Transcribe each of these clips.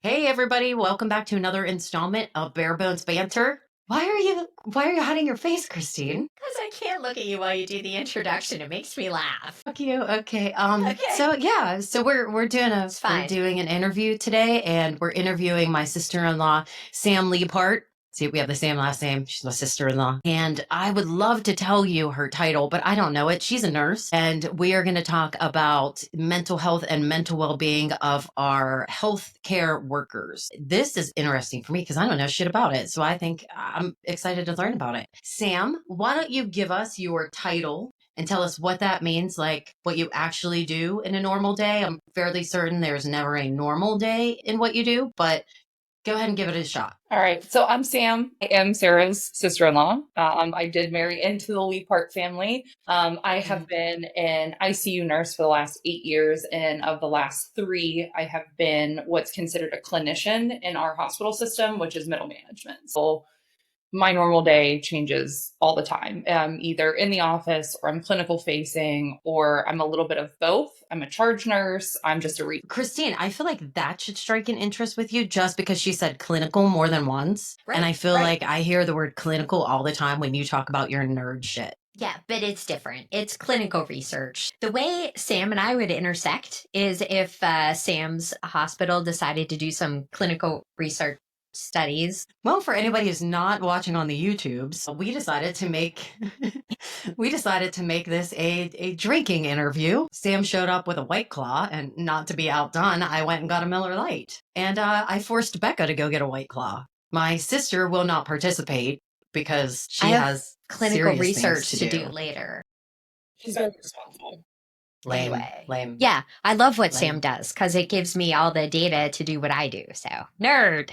Hey everybody, welcome back to another installment of Bare Bones Banter. Why are you hiding your face, Christine? Because I can't look at you while you do the introduction. It makes me laugh. Fuck you. Okay. Okay. So It's we're fine. doing an interview today, and we're interviewing my sister-in-law, Sam Leibhart. See, we have the same last name. She's my sister-in-law. And I would love to tell you her title, but I don't know it. She's a nurse, and we are going to talk about mental health and mental well-being of our healthcare workers. This is interesting for me because I don't know shit about it. So I think I'm excited to learn about it. Sam, why don't you give us your title and tell us what that means, like what you actually do in a normal day? I'm fairly certain there's never a normal day in what you do, but go ahead and give it a shot. All right. So I'm Sam. I am Sarah's sister-in-law. I did marry into the Leapart family. I have been an ICU nurse for the last 8 years, and of the last three, I have been what's considered a clinician in our hospital system, which is middle management. So my normal day changes all the time. I'm either in the office or I'm clinical facing, or I'm a little bit of both. I'm a charge nurse. I'm just a Christine, I feel like that should strike an interest with you just because she said clinical more than once. And I feel like I hear the word clinical all the time when you talk about your nerd shit. Yeah, but it's different. It's clinical research. The way Sam and I would intersect is if Sam's hospital decided to do some clinical research studies. Well, for anybody who's not watching on the YouTubes, we decided to make this a drinking interview. Sam showed up with a White Claw, and not to be outdone, I went and got a Miller Lite. And I forced Becca to go get a White Claw. My sister will not participate because she I have has clinical serious research things to do later. She's very responsible. Lame, Anyway. lame. Yeah, I love what Lame. Sam does because it gives me all the data to do what I do. So, nerd.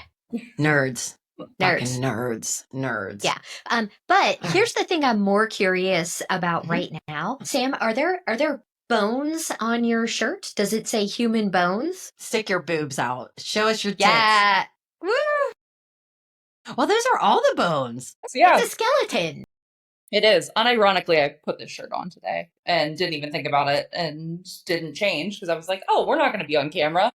Nerds. Fucking Nerds. nerds. Yeah. But here's the thing I'm more curious about right now. Sam, are there bones on your shirt? Does it say human bones? Stick your boobs out. Show us your tits. Yeah. Woo! Well, those are all the bones. So yeah, It's a skeleton. it is. Unironically, I put this shirt on today and didn't even think about it and didn't change because I was like, oh, we're not going to be on camera.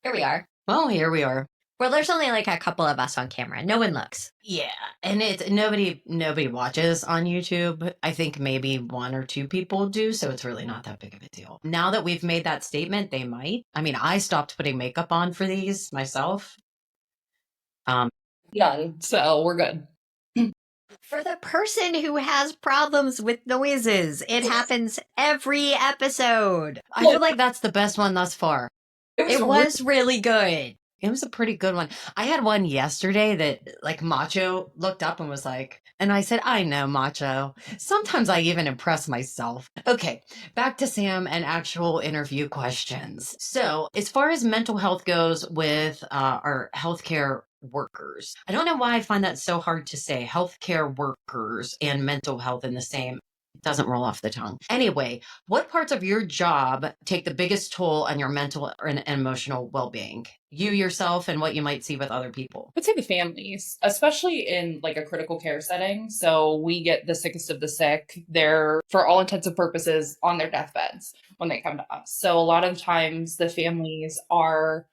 Here we are. Well, here we are. Well, there's only like a couple of us on camera. No one looks. Yeah, and it's nobody watches on YouTube. I think maybe one or two people do, so it's really not that big of a deal. Now that we've made that statement, they might. I mean, I stopped putting makeup on for these myself. Yeah, so we're good. For the person who has problems with noises, it happens every episode. I feel like that's the best one thus far. It was really good. It was a pretty good one. I had one yesterday that like Macho looked up and was like, and I said, I know, Macho. Sometimes I even impress myself. Okay, back to Sam and actual interview questions. So, as far as mental health goes with our healthcare workers, I don't know why I find that so hard to say healthcare workers and mental health in the same. It doesn't roll off the tongue. Anyway, what parts of your job take the biggest toll on your mental and emotional well-being? You yourself and what you might see with other people. I would say the families, especially in like a critical care setting. So we get the sickest of the sick. They're, for all intents and purposes, on their deathbeds when they come to us. So a lot of times the families are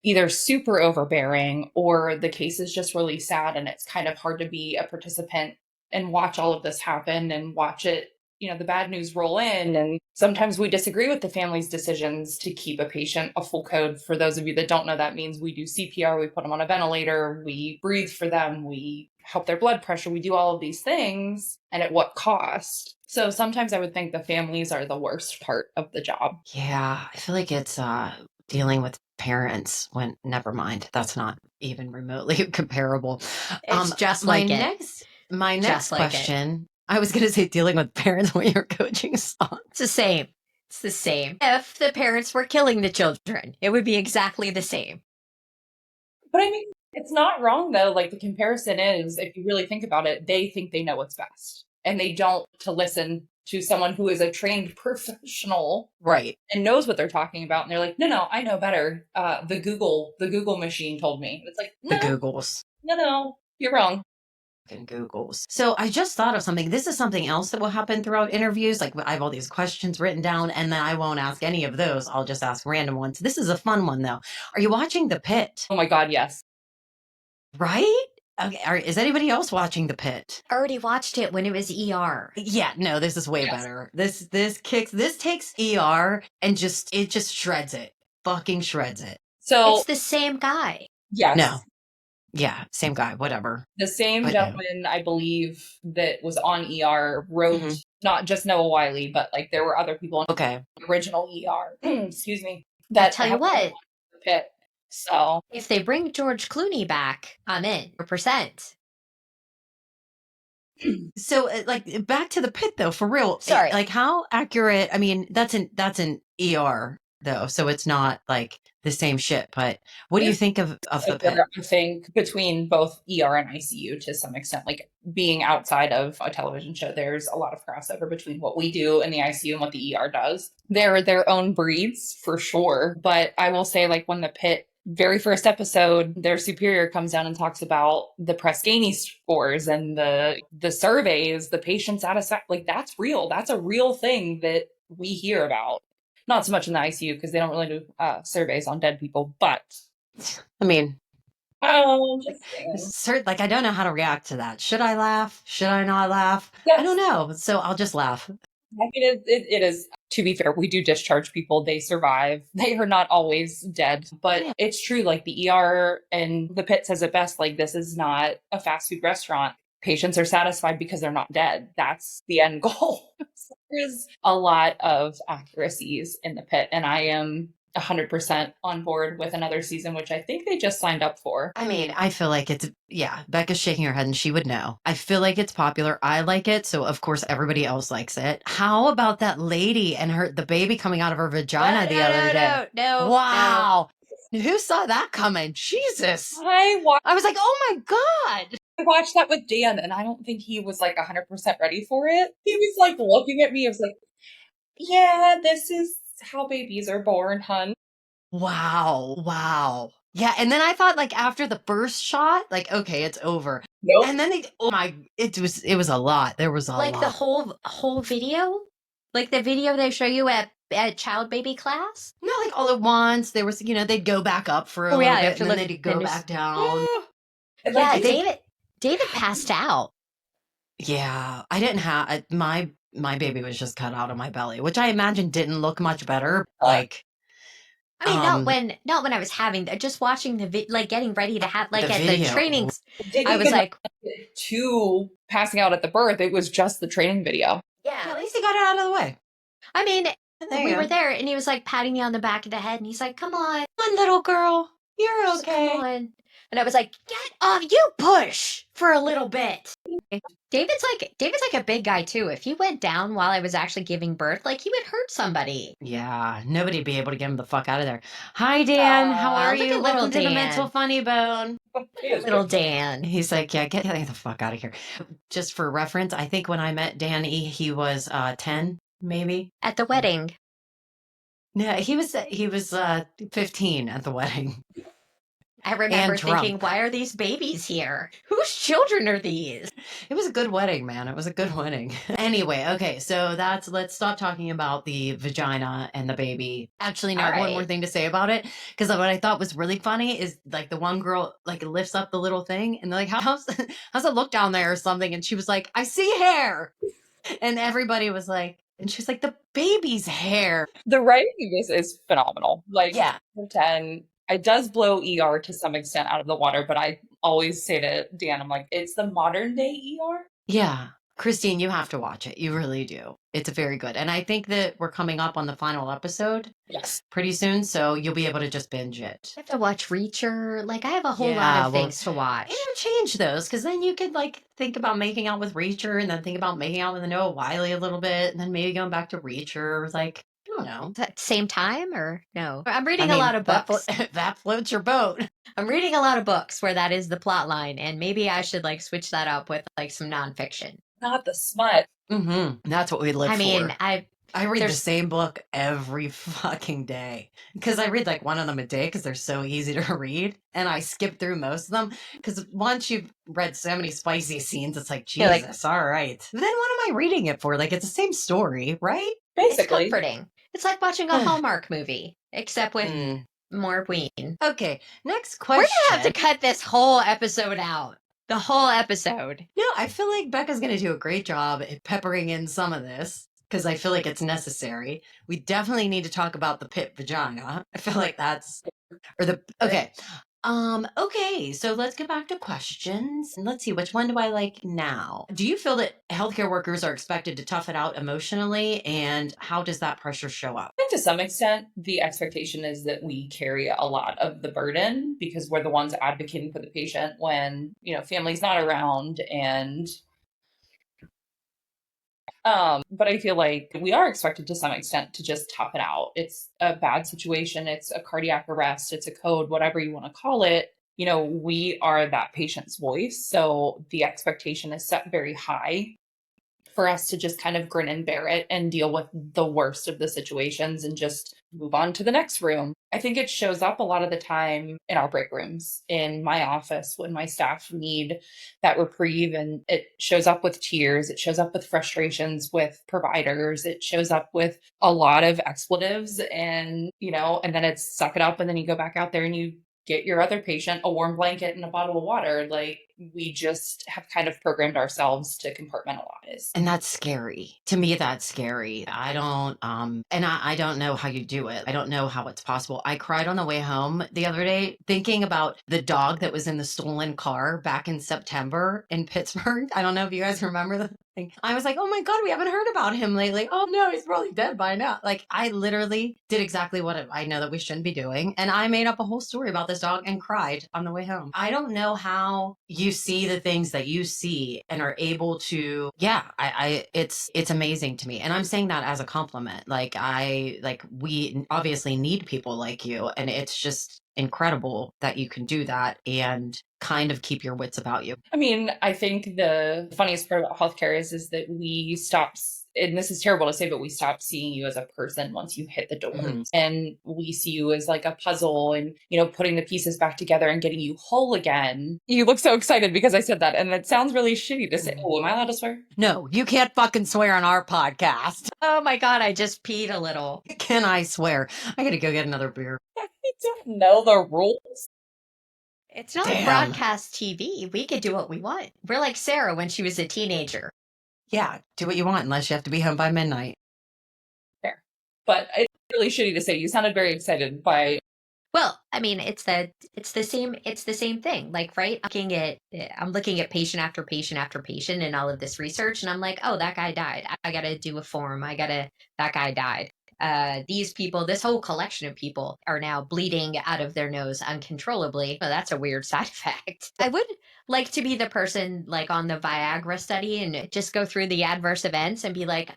either super overbearing or the case is just really sad and it's kind of hard to be a participant and watch all of this happen and watch it, the bad news roll in. And sometimes we disagree with the family's decisions to keep a patient a full code. For those of you that don't know, that means we do CPR, we put them on a ventilator, we breathe for them, we help their blood pressure, we do all of these things, and at what cost? So sometimes I would think the families are the worst part of the job. Yeah, I feel like it's dealing with parents when never mind. That's not even remotely comparable. It's just like it. My next Just like it. question. I was going to say dealing with parents when you're coaching songs. It's the same. It's the same. If the parents were killing the children, it would be exactly the same. But I mean, it's not wrong though. Like the comparison is, if you really think about it, they think they know what's best and they don't to listen to someone who is a trained professional, Right, and knows what they're talking about. And they're like, no, I know better. The Google machine told me. It's like, the no, Googles. no, you're wrong. and Googles. So I just thought of something. This is something else that will happen throughout interviews. Like I have all these questions written down, and then I won't ask any of those. I'll just ask random ones. This is a fun one though. Are you watching The Pit? Oh my God, yes. Right? Okay. Is anybody else watching The Pit? I already watched it when it was ER. Yeah, no, this is way Yes. better. This takes ER and it just shreds it. Fucking shreds it. So It's the same guy. yes. No. Yeah, same guy, whatever. The same But no. gentleman, I believe, that was on ER wrote Mhm. not just Noah Wiley, but like there were other people in Okay. the original ER. Excuse me. I'll That tell you have what, The Pit. So if they bring George Clooney back, I'm in, 100%. So like back to The Pit though, for real. Sorry. Like how accurate, I mean, that's an ER though, so it's not like the same shit, but what do you think of The Pit? I think between both ER and ICU to some extent, like being outside of a television show, there's a lot of crossover between what we do in the ICU and what the ER does. They're their own breeds for sure. But I will say, like, when The Pit, very first episode, their superior comes down and talks about the Press-Ganey scores and the surveys, the patient satisfaction. Like, that's real. That's a real thing that we hear about. Not so much in the ICU because they don't really do surveys on dead people, but I mean, just like I don't know how to react to that. Should I laugh? Should I not laugh? I don't know. So I'll just laugh. I mean, it is, to be fair, we do discharge people. They survive. They are not always dead. But Yeah. it's true, like the ER and The Pit says it best, like this is not a fast food restaurant. Patients are satisfied because they're not dead. That's the end goal. So there's a lot of accuracies in The Pit, and I am 100% on board with another season, which I think they just signed up for. I mean, I feel like Becca's shaking her head and she would know. I feel like it's popular. I like it. So of course everybody else likes it. How about that lady and the baby coming out of her vagina the other day? No. Wow. Who saw that coming? Jesus. I I was like, oh my God. watched that with Dan, and I don't think he was like 100% ready for it. He was like looking at me. I was like, yeah, this is how babies are born, hun. Wow. Yeah. And then I thought like after the first shot, like, okay, it's over. Nope. And then it was a lot. There was a Like lot. the whole video? Like the video they show you at child baby class? Not like all at once. There was, they'd go back up for a Oh, little yeah, you bit have to and then look- they'd go then back down. And Yeah, like, David passed out. Yeah. I didn't have my baby was just cut out of my belly, which I imagine didn't look much better. Like I mean, not when I was having, just watching like getting ready to have, like The at video. the training. didn't I was even like, to passing out at the birth. It was just the training video. at yeah. least he got it out of the way. I mean, There we you were go. there and he was like patting me on the back of the head and he's like, come on, Come on, little girl. You're just okay. come on. And I was like, get off, you push for a little bit. David's like a big guy too. If he went down while I was actually giving birth, like he would hurt somebody. Yeah, nobody'd be able to get him the fuck out of there. Hi, Dan. How Aw, are look you? at little Welcome to the Dan. Mental Funny Bone. Little Dan. He's like, yeah, get the fuck out of here. Just for reference, I think when I met Dan, he was 10, maybe. At the wedding. No, he was 15 at the wedding. I remember And drunk. thinking, why are these babies here? Whose children are these? It was a good wedding, man. It was a good wedding. Anyway, okay, so let's stop talking about the vagina and the baby. Actually, no, I have one more Alright. thing to say about it. Because what I thought was really funny is like the one girl like lifts up the little thing and they're like, how's it look down there or something? And she was like, I see hair. And everybody was like, and she's like, the baby's hair. The writing of this is phenomenal. Like, Yeah. 10. It does blow ER to some extent out of the water, but I always say to Dan, I'm like, it's the modern day ER. Yeah. Christine, you have to watch it. You really do. It's very good. And I think that we're coming up on the final episode Yes. pretty soon, so you'll be able to just binge it. I have to watch Reacher. Like, I have a whole Yeah, lot of well, things to watch. Interchange those, because then you could like think about making out with Reacher and then think about making out with Noah Wiley a little bit, and then maybe going back to Reacher. Like, I don't know. Is that same time or no? I'm I reading mean, a lot of books. that floats your boat. I'm reading a lot of books where that is the plot line, and maybe I should like switch that up with like some nonfiction. Not the smut. Mm-hmm. That's what we live I mean, for. I read the There's- same book every fucking day because I read like one of them a day because they're so easy to read. And I skip through most of them because once you've read so many spicy scenes, it's like, You're like- Jesus, all right. Then what am I reading it for? Like, it's the same story, right? It's Basically. comforting. It's like watching a Hallmark movie, except with Mm. more ween. Okay, next We're question. gonna have to cut this whole episode out. The whole episode. No, I feel like Becca's going to do a great job at peppering in some of this because I feel like it's necessary. We definitely need to talk about the pit vagina. I feel like that's okay. Okay, so let's get back to questions. And let's see, which one do I like now? Do you feel that healthcare workers are expected to tough it out emotionally, and how does that pressure show up? I think to some extent, the expectation is that we carry a lot of the burden because we're the ones advocating for the patient when, family's not around. And but I feel like we are expected to some extent to just tough it out. It's a bad situation. It's a cardiac arrest. It's a code, whatever you want to call it. We are that patient's voice. So the expectation is set very high for us to just kind of grin and bear it and deal with the worst of the situations and just move on to the next room. I think it shows up a lot of the time in our break rooms, in my office, when my staff need that reprieve, and it shows up with tears. It shows up with frustrations with providers. It shows up with a lot of expletives and then it's suck it up. And then you go back out there and you get your other patient a warm blanket and a bottle of water. Like, we just have kind of programmed ourselves to compartmentalize. And that's scary. To me, that's scary. I don't, and I don't know how you do it. I don't know how it's possible. I cried on the way home the other day thinking about the dog that was in the stolen car back in September in Pittsburgh. I don't know if you guys remember the thing. I was like, oh my God, we haven't heard about him lately. Oh no, he's probably dead by now. Like, I literally did exactly what I know that we shouldn't be doing. And I made up a whole story about this dog and cried on the way home. I don't know how you see the things that you see and are able to, it's amazing to me. And I'm saying that as a compliment. We obviously need people like you, and it's just incredible that you can do that and kind of keep your wits about you. I mean, I think the funniest part about healthcare is that we stop, and this is terrible to say, but we stop seeing you as a person once you hit the door. Mhm. And we see you as like a puzzle and, putting the pieces back together and getting you whole again. You look so excited because I said that. And it sounds really shitty to say. Oh, am I allowed to swear? No, you can't fucking swear on our podcast. Oh my God, I just peed a little. Can I swear? I gotta go get another beer. I don't know the rules. It's not Damn. broadcast TV. We could do what we want. We're like Sarah when she was a teenager. Yeah, do what you want unless you have to be home by midnight. Fair. But it's really shitty to say. You sounded very excited by. Well, I mean, it's the same thing. Like, right? I'm looking at patient after patient after patient and all of this research, and I'm like, oh, that guy died. I gotta do a form. That guy died. These people, this whole collection of people are now bleeding out of their nose uncontrollably. Well, that's a weird side effect. I would like to be the person like on the Viagra study and just go through the adverse events and be like,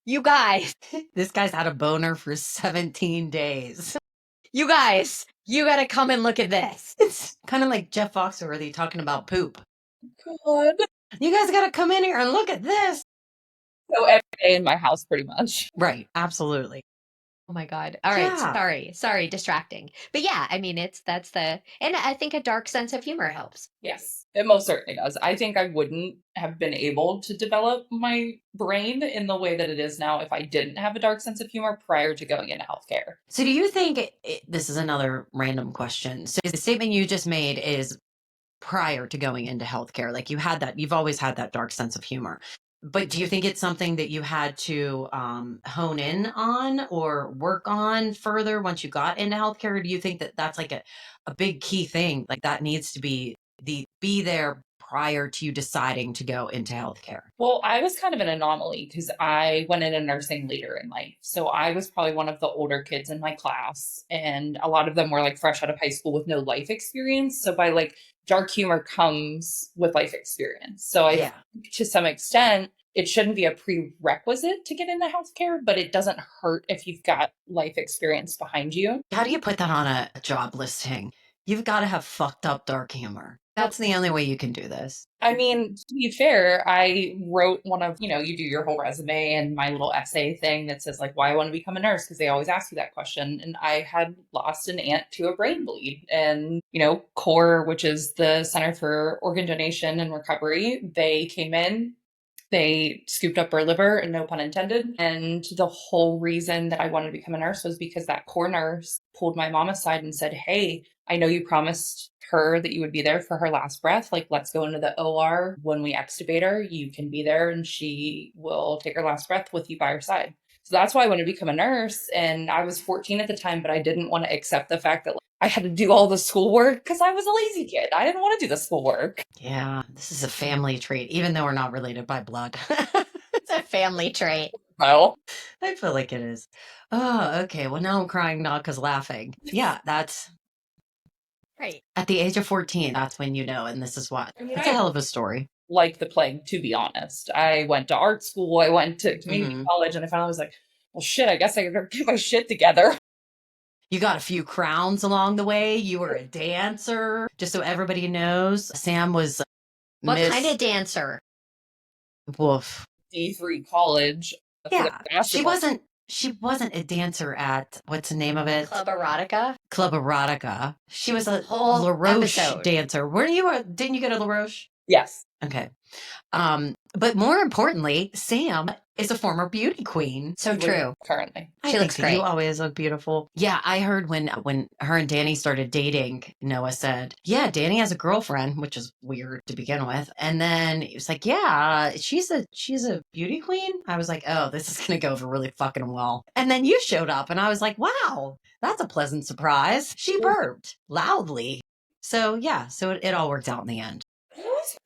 you guys, This guy's had a boner for 17 days. you guys, you gotta come and look at this. It's kind of like Jeff Foxworthy talking about poop. God. You guys gotta come in here and look at this. So every day in my house, pretty much. Right, absolutely. Oh my God. All right. Yeah. Sorry, distracting. But yeah, I mean, and I think a dark sense of humor helps. Yes, it most certainly does. I think I wouldn't have been able to develop my brain in the way that it is now if I didn't have a dark sense of humor prior to going into healthcare. So do you think, this is another random question. So the statement you just made is prior to going into healthcare, like you've always had that dark sense of humor. But do you think it's something that you had to hone in on or work on further once you got into healthcare? Or do you think that that's like a big key thing? Like that needs to be there prior to you deciding to go into healthcare? Well, I was kind of an anomaly because I went into nursing later in life. So I was probably one of the older kids in my class. And a lot of them were like fresh out of high school with no life experience. So by like dark humor comes with life experience. So I think to some extent, it shouldn't be a prerequisite to get into healthcare, but it doesn't hurt if you've got life experience behind you. How do you put that on a job listing? You've got to have fucked up dark humor. That's the only way you can do this. I mean, to be fair, I wrote one of, you do your whole resume and my little essay thing that says like why I want to become a nurse, because they always ask you that question. And I had lost an aunt to a brain bleed. And, CORE, which is the Center for Organ Donation and Recovery, they came in. They scooped up her liver, and no pun intended. And the whole reason that I wanted to become a nurse was because that core nurse pulled my mom aside and said, "Hey, I know you promised her that you would be there for her last breath. Like, let's go into the OR when we extubate her. You can be there and she will take her last breath with you by her side." So that's why I wanted to become a nurse. And I was 14 at the time, but I didn't want to accept the fact that I had to do all the schoolwork because I was a lazy kid. I didn't want to do the schoolwork. Yeah, this is a family trait, even though we're not related by blood. It's a family trait. Well, I feel like it is. Oh, okay. Well, now I'm crying not because laughing. Yeah, that's Right. at the age of 14. That's when you know, and this is what. I mean, It's a hell of a story. Like the plague, to be honest. I went to art school, I went to community college, and I finally was like, well, shit, I guess I gotta get my shit together. You got a few crowns along the way. You were a dancer. Just so everybody knows, Sam was What kind of dancer? Woof. D3 college. Yeah, she wasn't a dancer at, what's the name of it? Club Erotica. Club Erotica. She was a Whole LaRoche episode. dancer. Didn't you get a LaRoche? Yes. Okay. But more importantly, Sam is a former beauty queen. So true. Currently. She looks great. You always look beautiful. Yeah, I heard when her and Danny started dating, Noah said, yeah, Danny has a girlfriend, which is weird to begin with. And then he was like, yeah, she's a beauty queen. I was like, oh, this is going to go over really fucking well. And then you showed up and I was like, wow, that's a pleasant surprise. She burped loudly. So yeah, so it all worked out in the end.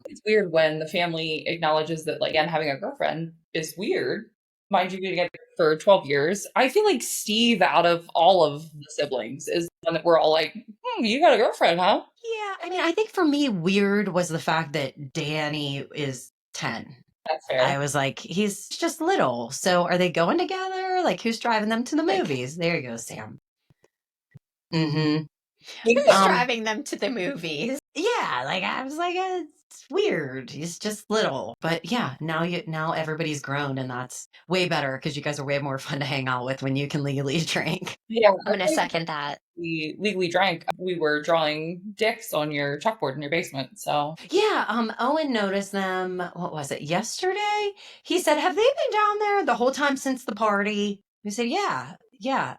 It's weird when the family acknowledges that, like, again, having a girlfriend is weird. Mind you, being together for 12 years. I feel like Steve, out of all of the siblings, is the one that we're all like, you got a girlfriend, huh? Yeah, I mean, I think for me, weird was the fact that Danny is 10. That's fair. I was like, he's just little. So are they going together? Like, who's driving them to the movies? There you go, Sam. Mm-hmm. Who's driving them to the movies? Yeah, like I was like, it's weird. He's just little. But yeah, now everybody's grown, and that's way better because you guys are way more fun to hang out with when you can legally drink. Yeah, I'm gonna second that. We legally drank. We were drawing dicks on your chalkboard in your basement. So yeah, Owen noticed them. What was it? Yesterday, he said, "Have they been down there the whole time since the party?" We said, "Yeah.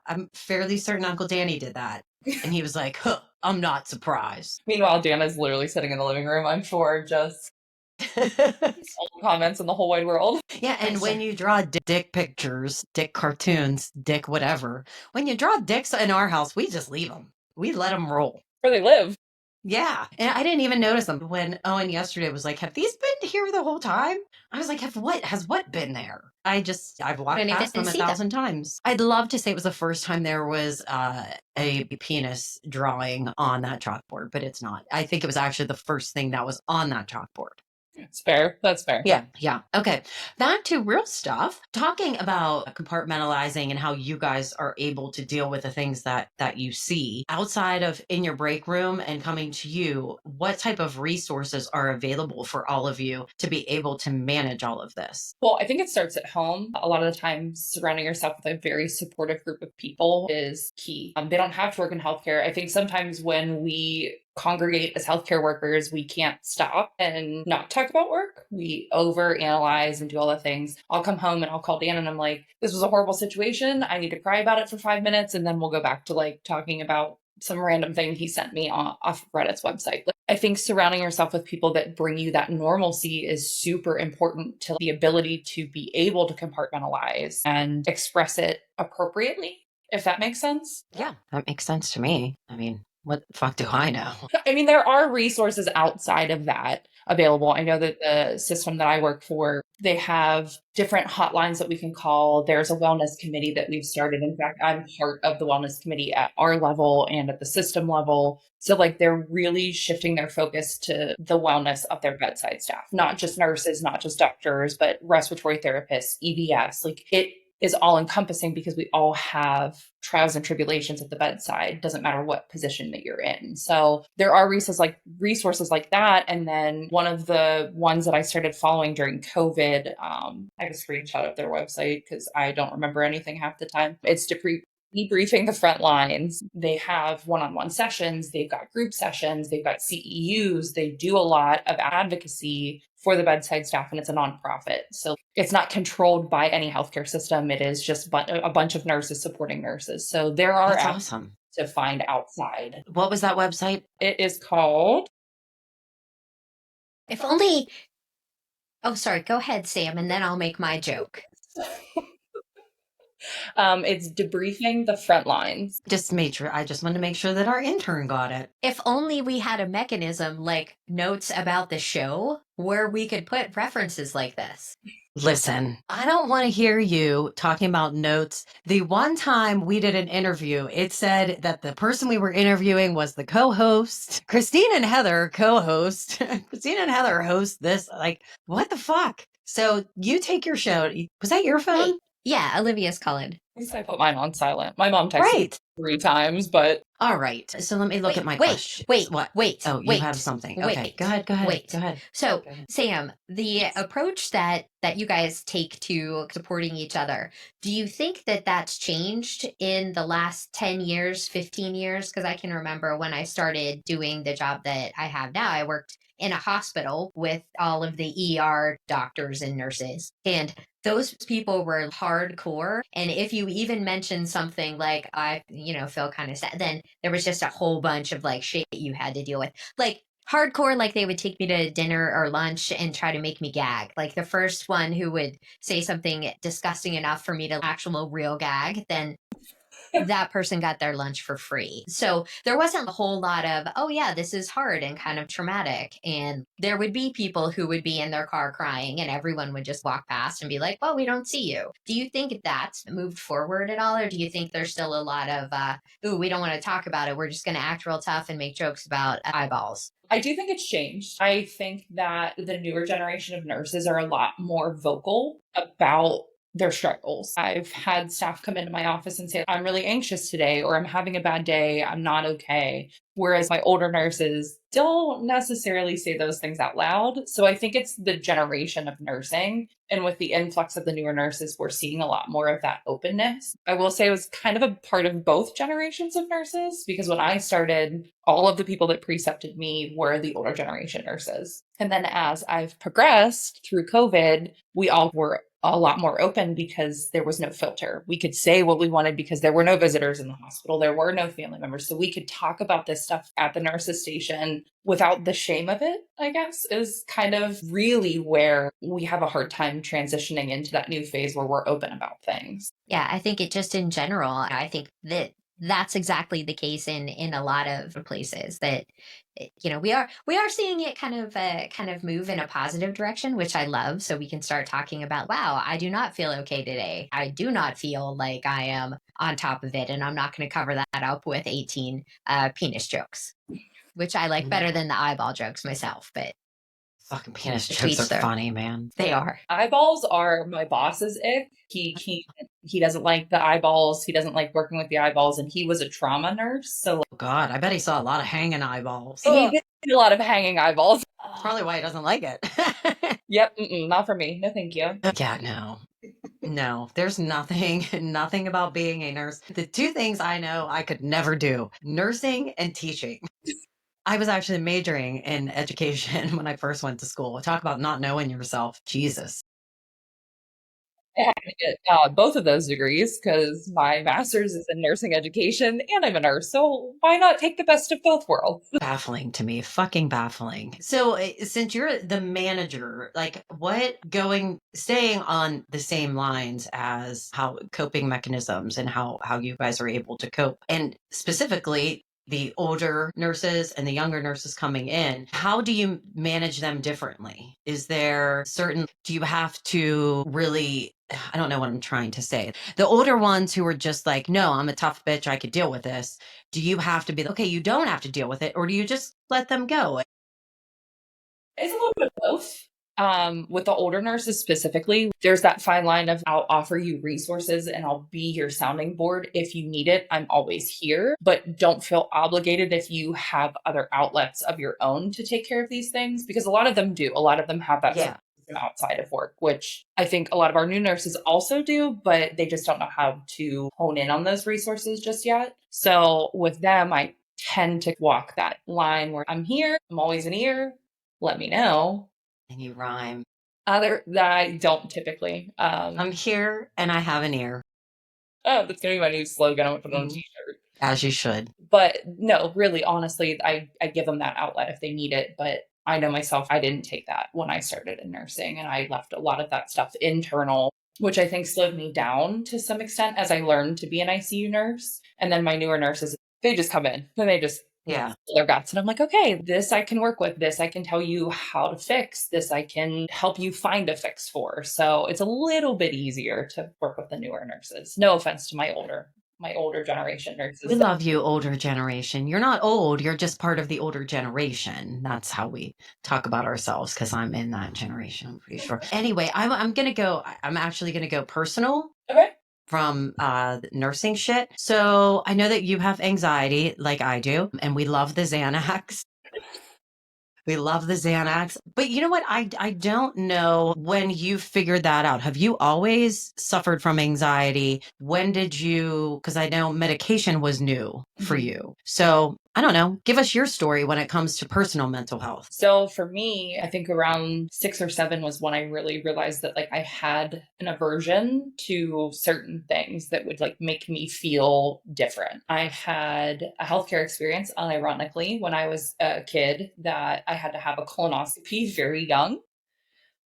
I'm fairly certain Uncle Danny did that." And he was like, huh, I'm not surprised. Meanwhile, Dana's literally sitting in the living room, I'm sure, just all comments in the whole wide world. Yeah, and when you draw dick pictures, dick cartoons, dick whatever, when you draw dicks in our house, we just leave them. We let them roll. Where they live. Yeah, and I didn't even notice them. When Owen yesterday was like, have these been here the whole time? I was like, has what been there? I've walked past them 1,000 times. I'd love to say it was the first time there was a penis drawing on that chalkboard, but it's not. I think it was actually the first thing that was on that chalkboard. It's fair. That's fair. Yeah. Okay. Back to real stuff. Talking about compartmentalizing and how you guys are able to deal with the things that you see outside of in your break room and coming to you, what type of resources are available for all of you to be able to manage all of this? Well, I think it starts at home. A lot of the time, surrounding yourself with a very supportive group of people is key. They don't have to work in healthcare. I think sometimes when we congregate as healthcare workers, we can't stop and not talk about work. We overanalyze and do all the things. I'll come home and I'll call Dan and I'm like, this was a horrible situation. I need to cry about it for 5 minutes. And then we'll go back to like talking about some random thing he sent me off Reddit's website. I think surrounding yourself with people that bring you that normalcy is super important to the ability to be able to compartmentalize and express it appropriately, if that makes sense. Yeah, that makes sense to me. I mean, what the fuck do I know? I mean, there are resources outside of that available. I know that the system that I work for, they have different hotlines that we can call. There's a wellness committee that we've started. In fact, I'm part of the wellness committee at our level and at the system level. So like they're really shifting their focus to the wellness of their bedside staff, not just nurses, not just doctors, but respiratory therapists, EVS. Like is all encompassing because we all have trials and tribulations at the bedside. Doesn't matter what position that you're in. So there are resources like that. And then one of the ones that I started following during COVID, I have a screenshot of their website because I don't remember anything half the time. It's debriefing the front lines. They have one-on-one sessions, they've got group sessions, they've got CEUs, they do a lot of advocacy for the bedside staff, and it's a nonprofit. So it's not controlled by any healthcare system. It is just a bunch of nurses supporting nurses. So there are That's apps awesome. to find outside. What was that website? It is called If only. Oh, sorry. Go ahead, Sam, and then I'll make my joke. it's debriefing the front lines. I just wanted to make sure that our intern got it. If only we had a mechanism like notes about the show where we could put references like this. Listen, I don't want to hear you talking about notes. The one time we did an interview, it said that the person we were interviewing was the co-host. Christine and Heather co-host. Christine and Heather host this. Like, what the fuck? So you take your show. Was that your phone? Hey, yeah, Olivia's calling. At least I put mine on silent. My mom texted me Right. 3 times, but All right. So let me look at my questions. What? Oh, you have something. Okay. Go ahead. Go ahead. So, Sam, the approach that you guys take to supporting each other, do you think that that's changed in the last 10 years, 15 years? Because I can remember when I started doing the job that I have now, I worked in a hospital with all of the ER doctors and nurses. And those people were hardcore. And if you even mentioned something like, I, feel kind of sad, then there was just a whole bunch of like shit you had to deal with. Like hardcore, like they would take me to dinner or lunch and try to make me gag. Like the first one who would say something disgusting enough for me to actual real gag, then that person got their lunch for free. So there wasn't a whole lot of, oh yeah, this is hard and kind of traumatic. And there would be people who would be in their car crying and everyone would just walk past and be like, well, we don't see you. Do you think that's moved forward at all? Or do you think there's still a lot of, ooh, we don't want to talk about it. We're just going to act real tough and make jokes about eyeballs? I do think it's changed. I think that the newer generation of nurses are a lot more vocal about their struggles. I've had staff come into my office and say, I'm really anxious today, or I'm having a bad day, I'm not okay. Whereas my older nurses don't necessarily say those things out loud. So I think it's the generation of nursing. And with the influx of the newer nurses, we're seeing a lot more of that openness. I will say it was kind of a part of both generations of nurses, because when I started, all of the people that precepted me were the older generation nurses. And then as I've progressed through COVID, we all were a lot more open because there was no filter. We could say what we wanted because there were no visitors in the hospital. There were no family members. So we could talk about this stuff at the nurses station without the shame of it, I guess, is kind of really where we have a hard time transitioning into that new phase where we're open about things. Yeah, I think it just in general, I think that that's exactly the case in a lot of places that we are seeing it kind of move in a positive direction, which I love. So we can start talking about, wow, I do not feel okay today. I do not feel like I am on top of it, and I'm not going to cover that up with 18 penis jokes, which I like better than the eyeball jokes myself. But fucking penis jokes are funny, man. They are. Eyeballs are my boss's ick. He doesn't like the eyeballs. He doesn't like working with the eyeballs, and he was a trauma nurse. So oh God, I bet he saw a lot of hanging eyeballs. He did a lot of hanging eyeballs. That's probably why he doesn't like it. Yep, not for me. No, thank you. Yeah, no, there's nothing about being a nurse. The two things I know I could never do: nursing and teaching. I was actually majoring in education when I first went to school. Talk about not knowing yourself. Jesus. I had to get both of those degrees because my master's is in nursing education and I'm a nurse. So why not take the best of both worlds? Baffling to me. Fucking baffling. So since you're the manager, like staying on the same lines as how coping mechanisms and how you guys are able to cope, and specifically the older nurses and the younger nurses coming in, how do you manage them differently? Do you have to really, I don't know what I'm trying to say. The older ones who are just like, no, I'm a tough bitch, I could deal with this. Do you have to be, okay, you don't have to deal with it, or do you just let them go? It's a little bit of both. With the older nurses specifically, there's that fine line of I'll offer you resources and I'll be your sounding board. If you need it, I'm always here, but don't feel obligated if you have other outlets of your own to take care of these things, because a lot of them do. A lot of them have that Yeah. outside of work, which I think a lot of our new nurses also do, but they just don't know how to hone in on those resources just yet. So with them, I tend to walk that line where I'm here, I'm always an ear, let me know. And you rhyme. Other that I don't typically. I'm here and I have an ear. Oh, that's gonna be my new slogan. I'm gonna put it on a Mhm. t-shirt. As you should. But no, really, honestly, I give them that outlet if they need it. But I know myself, I didn't take that when I started in nursing, and I left a lot of that stuff internal, which I think slowed me down to some extent as I learned to be an ICU nurse. And then my newer nurses, they just come in and they just Yeah. their guts. And I'm like, okay, this I can work with. This I can tell you how to fix. This I can help you find a fix for. So it's a little bit easier to work with the newer nurses. No offense to my older generation nurses. We love you, older generation. You're not old. You're just part of the older generation. That's how we talk about ourselves, because I'm in that generation, I'm pretty sure. Anyway, I'm going to go, I'm actually going to go personal Okay. from nursing shit. So I know that you have anxiety like I do, and we love the Xanax. We love the Xanax. But you know what? I don't know when you figured that out. Have you always suffered from anxiety? When did you, because I know medication was new for you. So I don't know. Give us your story when it comes to personal mental health. So for me, I think around 6 or 7 was when I really realized that like I had an aversion to certain things that would like make me feel different. I had a healthcare experience, unironically, when I was a kid that I had to have a colonoscopy very young.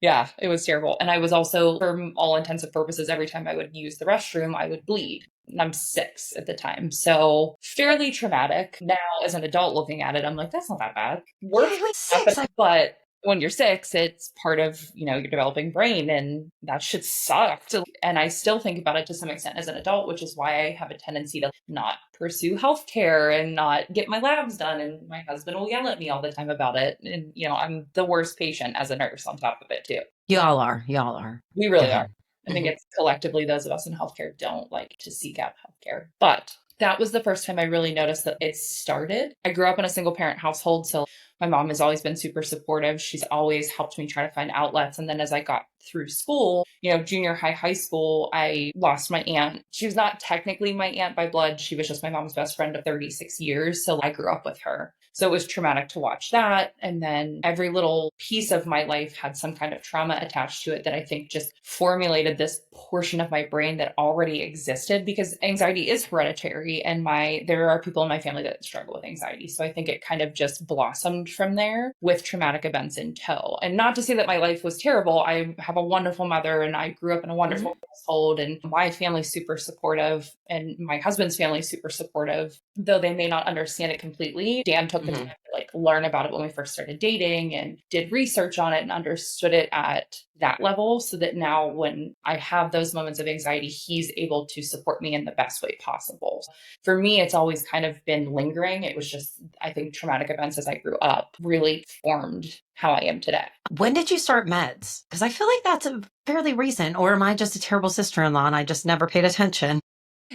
Yeah, it was terrible. And I was also, for all intents and purposes, every time I would use the restroom, I would bleed. And I'm 6 at the time. So fairly traumatic. Now, as an adult looking at it, I'm like, that's not that bad. Worse I was happened. 6. But when you're 6, it's part of, your developing brain, and that shit sucked. And I still think about it to some extent as an adult, which is why I have a tendency to not pursue healthcare and not get my labs done. And my husband will yell at me all the time about it. And, I'm the worst patient as a nurse on top of it too. Y'all are. Y'all are. We really Go are. ahead. I think it's collectively those of us in healthcare don't like to seek out healthcare. But that was the first time I really noticed that it started. I grew up in a single parent household, so my mom has always been super supportive. She's always helped me try to find outlets. And then as I got through school, junior high school, I lost my aunt. She was not technically my aunt by blood. She was just my mom's best friend of 36 years. So I grew up with her. So it was traumatic to watch that. And then every little piece of my life had some kind of trauma attached to it that I think just formulated this portion of my brain that already existed, because anxiety is hereditary. And there are people in my family that struggle with anxiety. So I think it kind of just blossomed from there with traumatic events in tow. And not to say that my life was terrible. I have a wonderful mother and I grew up in a wonderful household, and my family's super supportive and my husband's family's super supportive, though they may not understand it completely. Dan took the time to learn about it when we first started dating and did research on it and understood it at that level, so that now when I have those moments of anxiety, he's able to support me in the best way possible. For me, it's always kind of been lingering. It was just, I think traumatic events as I grew up really formed how I am today. When did you start meds? Because I feel like that's fairly recent, or am I just a terrible sister-in-law and I just never paid attention?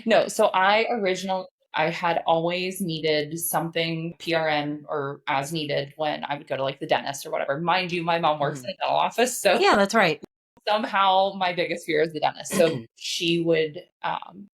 No, so I had always needed something PRN or as needed when I would go to the dentist or whatever. Mind you, my mom works in a dental office. So Yeah, that's right. somehow my biggest fear is the dentist. So she would,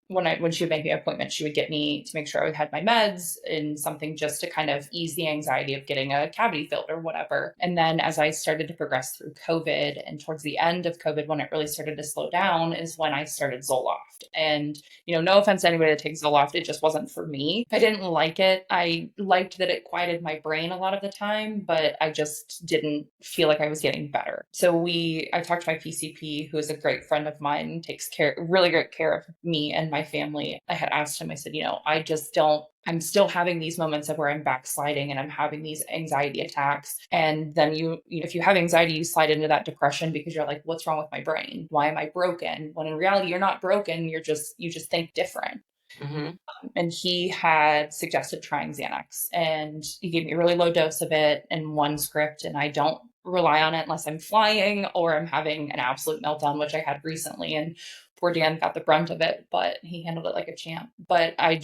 when she would make me an appointment, she would get me to make sure I had my meds and something just to kind of ease the anxiety of getting a cavity filled or whatever. And then as I started to progress through COVID and towards the end of COVID, when it really started to slow down, is when I started Zoloft. And, no offense to anybody that takes Zoloft, it just wasn't for me. I didn't like it. I liked that it quieted my brain a lot of the time, but I just didn't feel like I was getting better. So I talked to my PCP, who is a great friend of mine, takes really great care of me and my family. I had asked him, I said, I'm still having these moments of where I'm backsliding and I'm having these anxiety attacks. And then if you have anxiety, you slide into that depression because you're like, what's wrong with my brain? Why am I broken? When in reality, you're not broken. You just think different. And he had suggested trying Xanax, and he gave me a really low dose of it in one script. And I don't rely on it unless I'm flying or I'm having an absolute meltdown, which I had recently. And poor Dan got the brunt of it, but he handled it like a champ. But I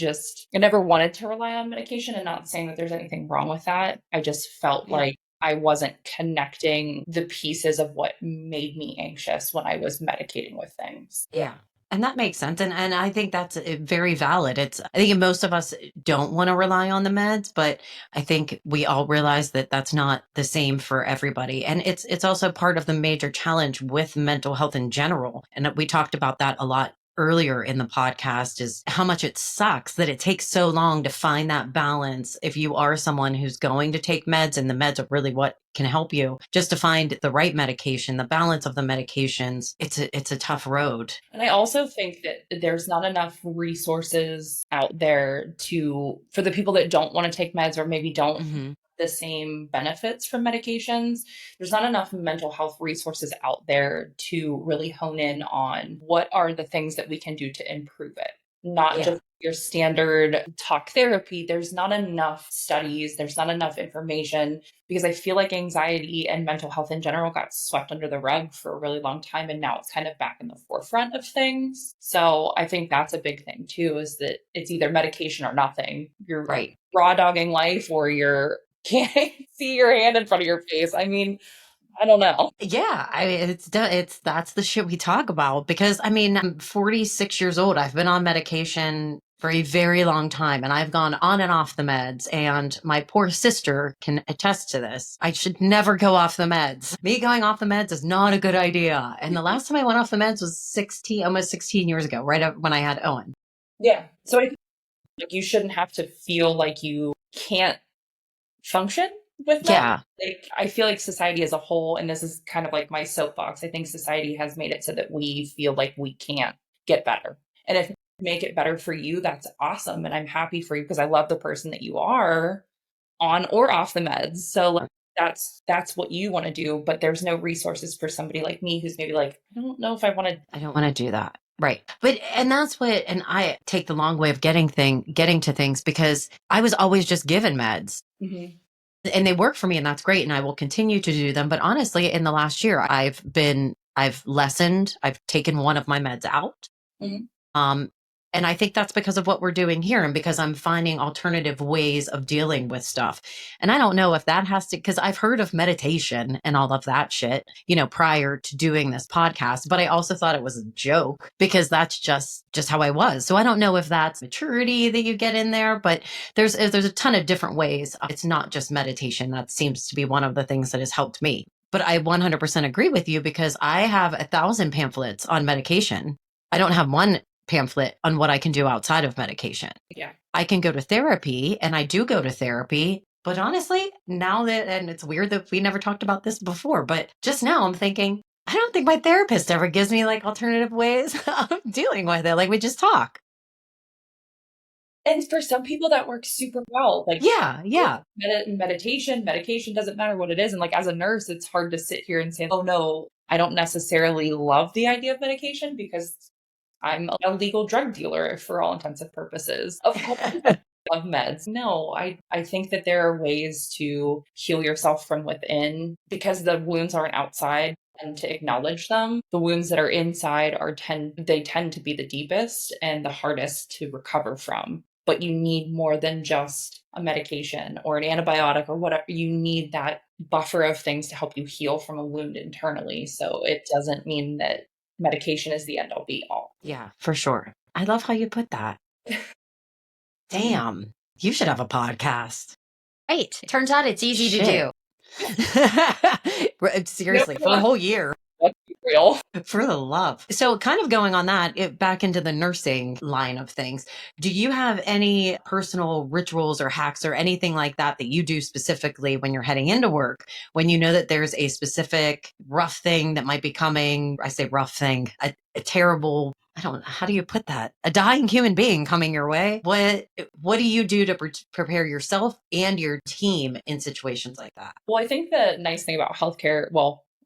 never wanted to rely on medication, and not saying that there's anything wrong with that. I just felt like I wasn't connecting the pieces of what made me anxious when I was medicating with things. Yeah. And that makes sense. And I think that's very valid. I think most of us don't want to rely on the meds, but I think we all realize that that's not the same for everybody. And it's also part of the major challenge with mental health in general. And we talked about that a lot earlier in the podcast, is how much it sucks that it takes so long to find that balance. If you are someone who's going to take meds, and the meds are really what can help you, just to find the right medication, the balance of the medications, it's a tough road. And I also think that there's not enough resources out there for the people that don't want to take meds, or maybe don't the same benefits from medications. There's not enough mental health resources out there to really hone in on what are the things that we can do to improve it. Not just your standard talk therapy. There's not enough studies. There's not enough information, because I feel like anxiety and mental health in general got swept under the rug for a really long time. And now it's kind of back in the forefront of things. So I think that's a big thing too, is that it's either medication or nothing. You're raw dogging life, or you're can't see your hand in front of your face. I mean, I don't know. Yeah, I mean, that's the shit we talk about, because I mean, I'm 46 years old. I've been on medication for a very long time, and I've gone on and off the meds, and my poor sister can attest to this. I should never go off the meds. Me going off the meds is not a good idea. And the last time I went off the meds was almost 16 years ago, right when I had Owen. Yeah. So I think you shouldn't have to feel like you can't function with that. Like, I feel like society as a whole, and this is kind of like my soapbox, I think society has made it so that we feel like we can't get better. And if you make it better for you, that's awesome. And I'm happy for you, because I love the person that you are, on or off the meds. So like, that's what you want to do. But there's no resources for somebody like me who's maybe like, I don't know if I don't want to do that. Right. And I take the long way of getting to things, because I was always just given meds. And they work for me, and that's great. And I will continue to do them. But honestly, in the last year, I've lessened, I've taken one of my meds out. And I think that's because of what we're doing here, and because I'm finding alternative ways of dealing with stuff. And I don't know if that has to, because I've heard of meditation and all of that shit, prior to doing this podcast, but I also thought it was a joke, because that's just how I was. So I don't know if that's maturity that you get in there, but there's a ton of different ways. It's not just meditation. That seems to be one of the things that has helped me. But I 100% agree with you, because I have 1,000 pamphlets on medication. I don't have one pamphlet on what I can do outside of medication. Yeah. I can go to therapy, and I do go to therapy. But honestly, and it's weird that we never talked about this before, but just now I'm thinking, I don't think my therapist ever gives me like alternative ways of dealing with it. Like, we just talk. And for some people that works super well. Like, meditation, medication, doesn't matter what it is. And like, as a nurse, it's hard to sit here and say, oh no, I don't necessarily love the idea of medication, because I'm a legal drug dealer for all intents and purposes. Of course, of meds. No, I think that there are ways to heal yourself from within, because the wounds aren't outside, and to acknowledge them. The wounds that are inside tend to be the deepest and the hardest to recover from. But you need more than just a medication or an antibiotic or whatever. You need that buffer of things to help you heal from a wound internally. So it doesn't mean that medication is the end all be all. Yeah, for sure. I love how you put that. Damn, you should have a podcast. Right. Turns out it's easy to do. Seriously, for a whole year. Let's be real. For the love. So kind of going on that, back into the nursing line of things, do you have any personal rituals or hacks or anything like that you do specifically when you're heading into work, when you know that there's a specific rough thing that might be coming? I say rough thing, a terrible, I don't know, how do you put that? A dying human being coming your way. What do you do to prepare yourself and your team in situations like that? Well, I think the nice thing about healthcare,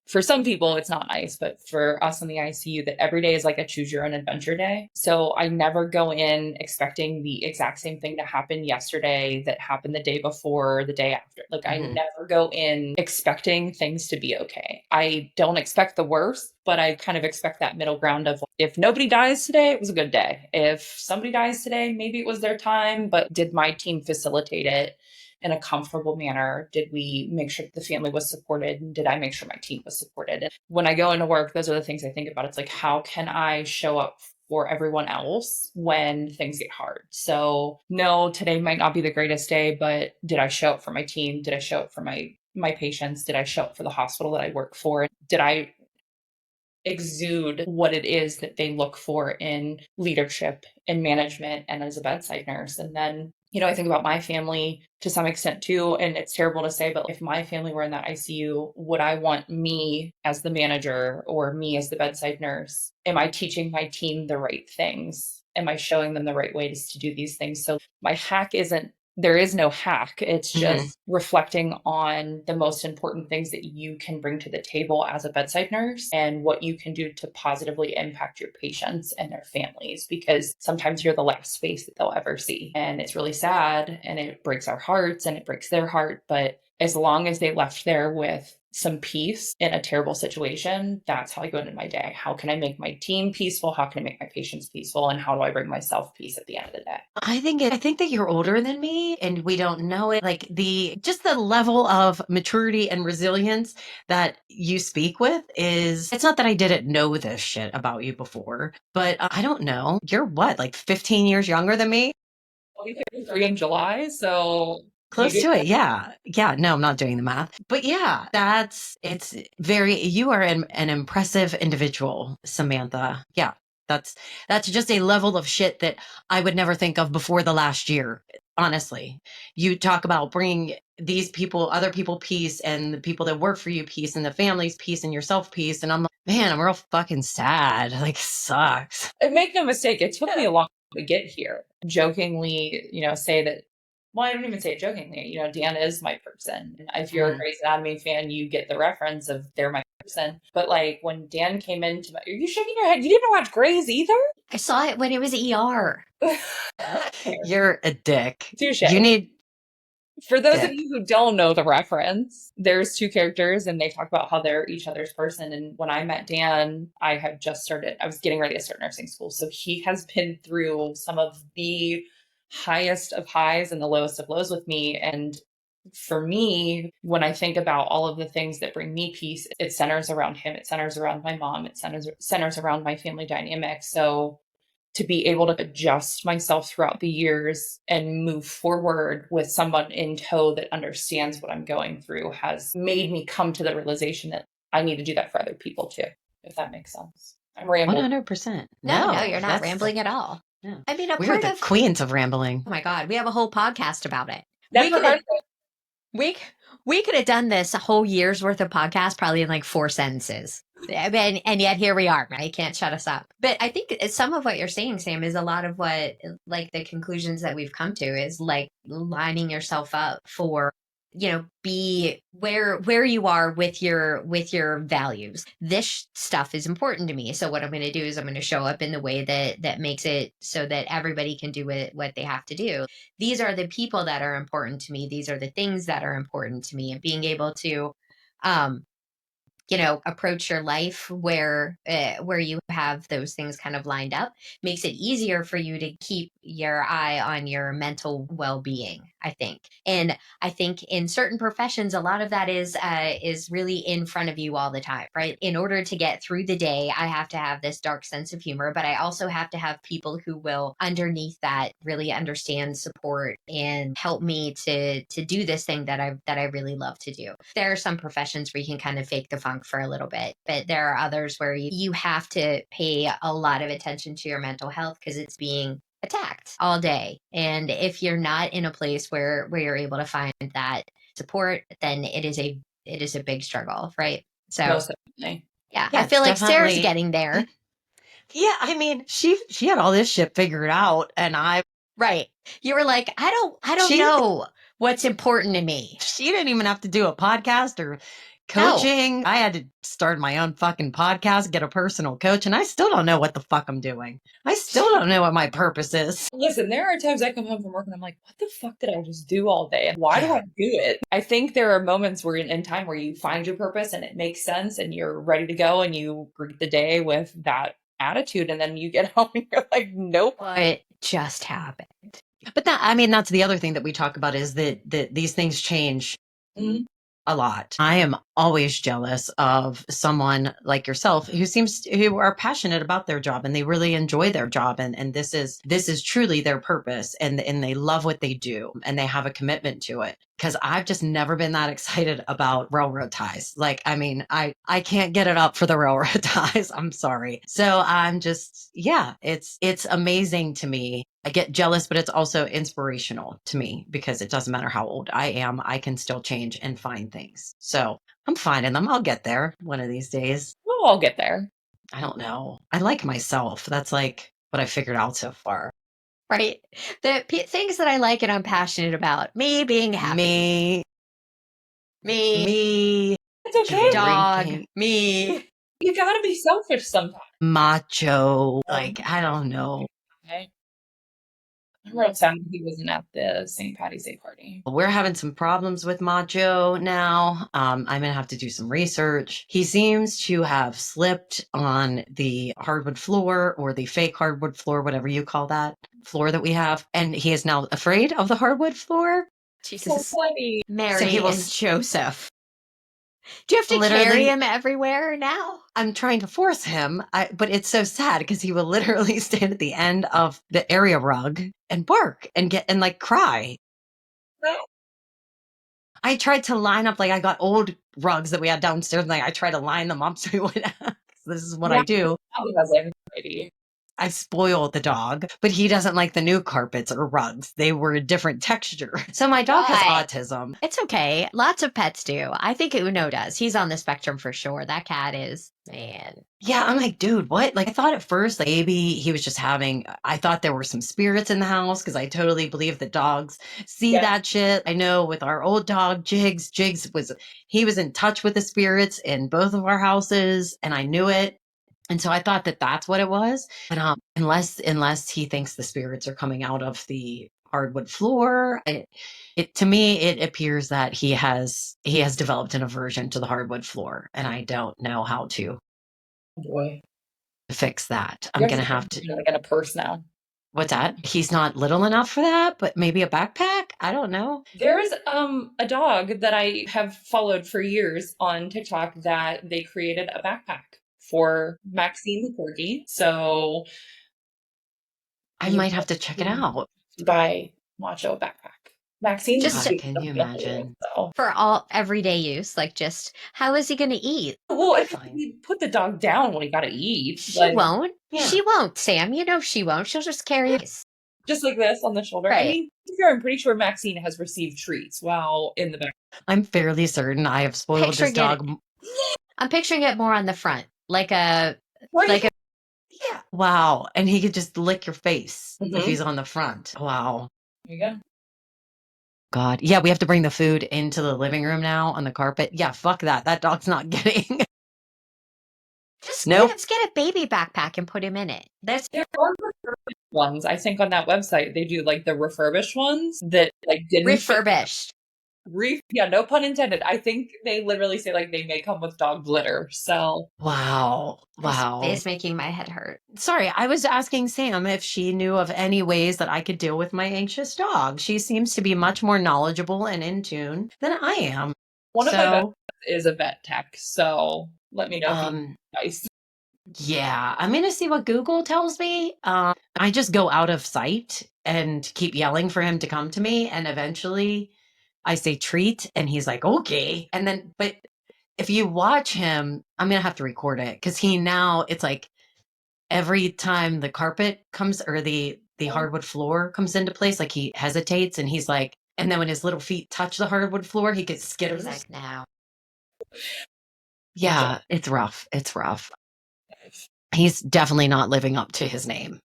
for some people, it's not nice, but for us in the ICU, that every day is like a choose your own adventure day. So I never go in expecting the exact same thing to happen yesterday that happened the day before, the day after. Like I never go in expecting things to be okay. I don't expect the worst, but I kind of expect that middle ground of if nobody dies today, it was a good day. If somebody dies today, maybe it was their time, but did my team facilitate it in a comfortable manner? Did we make sure that the family was supported? And did I make sure my team was supported? And when I go into work, those are the things I think about. It's like, how can I show up for everyone else when things get hard? So no, today might not be the greatest day, but did I show up for my team? Did I show up for my patients? Did I show up for the hospital that I work for? Did I exude what it is that they look for in leadership and management and as a bedside nurse? And then, I think about my family to some extent too. And it's terrible to say, but if my family were in that ICU, would I want me as the manager or me as the bedside nurse? Am I teaching my team the right things? Am I showing them the right ways to do these things? So my hack isn't, there is no hack. It's just reflecting on the most important things that you can bring to the table as a bedside nurse and what you can do to positively impact your patients and their families, because sometimes you're the last face that they'll ever see. And it's really sad and it breaks our hearts and it breaks their heart. But as long as they left there with some peace in a terrible situation, that's how I go into my day. How can I make my team peaceful? How can I make my patients peaceful? And how do I bring myself peace at the end of the day? I think that you're older than me and we don't know it. Like just the level of maturity and resilience that you speak with it's not that I didn't know this shit about you before, but I don't know. You're what, like 15 years younger than me? I'll be 33 in July, so Close to it. Yeah. Yeah. No, I'm not doing the math. But yeah, you are an impressive individual, Samantha. Yeah. That's just a level of shit that I would never think of before the last year. Honestly, you talk about bringing other people peace, and the people that work for you peace, and the family's peace, and yourself peace. And I'm like, man, I'm real fucking sad. Like, sucks. And make no mistake, it took me a long time to get here. Jokingly, say that, well, I don't even say it jokingly. Dan is my person. If you're a Grey's Anatomy fan, you get the reference of they're my person. But like when Dan came into are you shaking your head? You didn't watch Grey's either? I saw it when it was ER. You're a dick. Touche. You need. For those of you who don't know the reference, there's two characters and they talk about how they're each other's person. And when I met Dan, I was getting ready to start nursing school. So he has been through some of the highest of highs and the lowest of lows with me. And for me, when I think about all of the things that bring me peace, it centers around him. It centers around my mom. It centers around my family dynamic. So to be able to adjust myself throughout the years and move forward with someone in tow that understands what I'm going through has made me come to the realization that I need to do that for other people too, if that makes sense. I'm rambling. 100%. No, you're not rambling at all. Yeah. I mean, we're the queens of rambling. Oh my God, we have a whole podcast about it. We could have done this a whole year's worth of podcast probably in like 4 sentences. And yet here we are, right? You can't shut us up. But I think some of what you're saying, Sam, is a lot of what, like the conclusions that we've come to is like lining yourself up for, be where you are with your values. This stuff is important to me. So what I'm going to do is I'm going to show up in the way that makes it so that everybody can do what they have to do. These are the people that are important to me. These are the things that are important to me, and being able to, approach your life where you have those things kind of lined up makes it easier for you to keep your eye on your mental well-being, I think. And I think in certain professions, a lot of that is really in front of you all the time, right? In order to get through the day, I have to have this dark sense of humor, but I also have to have people who will underneath that really understand, support, and help me to do this thing that I really love to do. There are some professions where you can kind of fake the funk for a little bit, but there are others where you have to pay a lot of attention to your mental health because it's being attacked all day. And if you're not in a place where you're able to find that support, then it is a big struggle, right? So yeah, I feel like Sarah's getting there. Yeah, I mean, she had all this shit figured out, and right. You were like, I don't know what's important to me. She didn't even have to do a podcast or Coaching. I had to start my own fucking podcast, get a personal coach, and I still don't know what the fuck I'm doing. I still don't know what my purpose is. Listen, there are times I come home from work and I'm like, what the fuck did I just do all day? And why do I do it? I think there are moments where in time where you find your purpose and it makes sense and you're ready to go and you greet the day with that attitude. And then you get home and you're like, nope. What just happened? But that's the other thing that we talk about is that these things change Mhm. a lot. I am always jealous of someone like yourself who are passionate about their job and they really enjoy their job and this is truly their purpose and they love what they do and they have a commitment to it. Because I've just never been that excited about railroad ties. Like, I can't get it up for the railroad ties. I'm sorry. So I'm just, it's amazing to me. I get jealous, but it's also inspirational to me because it doesn't matter how old I am, I can still change and find things. So I'm finding them. I'll get there one of these days. We'll all get there. I don't know. I like myself. That's like what I figured out so far. Right? The things that I like and I'm passionate about. Me being happy. Me. It's okay. Dog. Drinking. Me. You gotta be selfish sometimes. Macho. Like, I don't know. Okay. I wrote Sam he wasn't at the St. Patty's Day party. We're having some problems with Macho now. I'm going to have to do some research. He seems to have slipped on the hardwood floor or the fake hardwood floor, whatever you call that floor that we have. And he is now afraid of the hardwood floor. Jesus. So funny. Mary So he will and Joseph. Do you have to carry Literally- him everywhere now? I'm trying to force him, but it's so sad because he will literally stand at the end of the area rug and bark and like cry. No. I tried to line up, like I got old rugs that we had downstairs and like I tried to line them up so he would this is what I do. He has anxiety. I spoil the dog, but he doesn't like the new carpets or rugs. They were a different texture. So my dog has Right. autism. It's okay. Lots of pets do. I think Uno does. He's on the spectrum for sure. That cat is, man. Yeah, I'm like, dude, what? Like, I thought at first, like, maybe he was just I thought there were some spirits in the house because I totally believe that dogs see Yeah. that shit. I know with our old dog, Jigs he was in touch with the spirits in both of our houses and I knew it. And so I thought that that's what it was. But unless he thinks the spirits are coming out of the hardwood floor, to me it appears that he has developed an aversion to the hardwood floor, and I don't know how to Boy. fix that. You I'm gonna to have to. like, get a purse now. What's that? He's not little enough for that, but maybe a backpack. I don't know. There's a dog that I have followed for years on TikTok that they created a backpack for Maxine the corgi. So I might have to check it out. buy Macho a backpack. Maxine, Just God, can you imagine? So. For all everyday use, like just how is he going to eat? Well, if Fine. you put the dog down when he got to eat, She like, won't. Yeah. She won't, Sam. You know she won't. She'll just carry it. just like this on the shoulder. I Right. mean, I'm pretty sure Maxine has received treats while in the back. I'm fairly certain I have spoiled this Picturing it- dog. I'm picturing it more on the front, like a Yeah. Wow. And he could just lick your face Mhm. if he's on the front. Wow. There you go. God. Yeah, we have to bring the food into the living room now on the carpet. Yeah, fuck that. That dog's not getting. Nope. let's get a baby backpack and put him in it. There's There are refurbished ones. I think on that website they do like the refurbished ones that like didn't fit- refurbished. Yeah, no pun intended. I think they literally say like they may come with dog litter. So Wow. Wow. It's making my head hurt. Sorry, I was asking Sam if she knew of any ways that I could deal with my anxious dog. She seems to be much more knowledgeable and in tune than I am. one of my So, best is a vet tech. So let me know if you guys. yeah, I'm going to see what Google tells me. I just go out of sight and keep yelling for him to come to me. And eventually I say treat and he's like, okay. And then, but if you watch him, I'm going to have to record it because it's like every time the carpet comes or the hardwood floor comes into place, like he hesitates and he's like, and then when his little feet touch the hardwood floor, he gets skitters. He's like, now. Yeah, it's rough. It's rough. He's definitely not living up to his name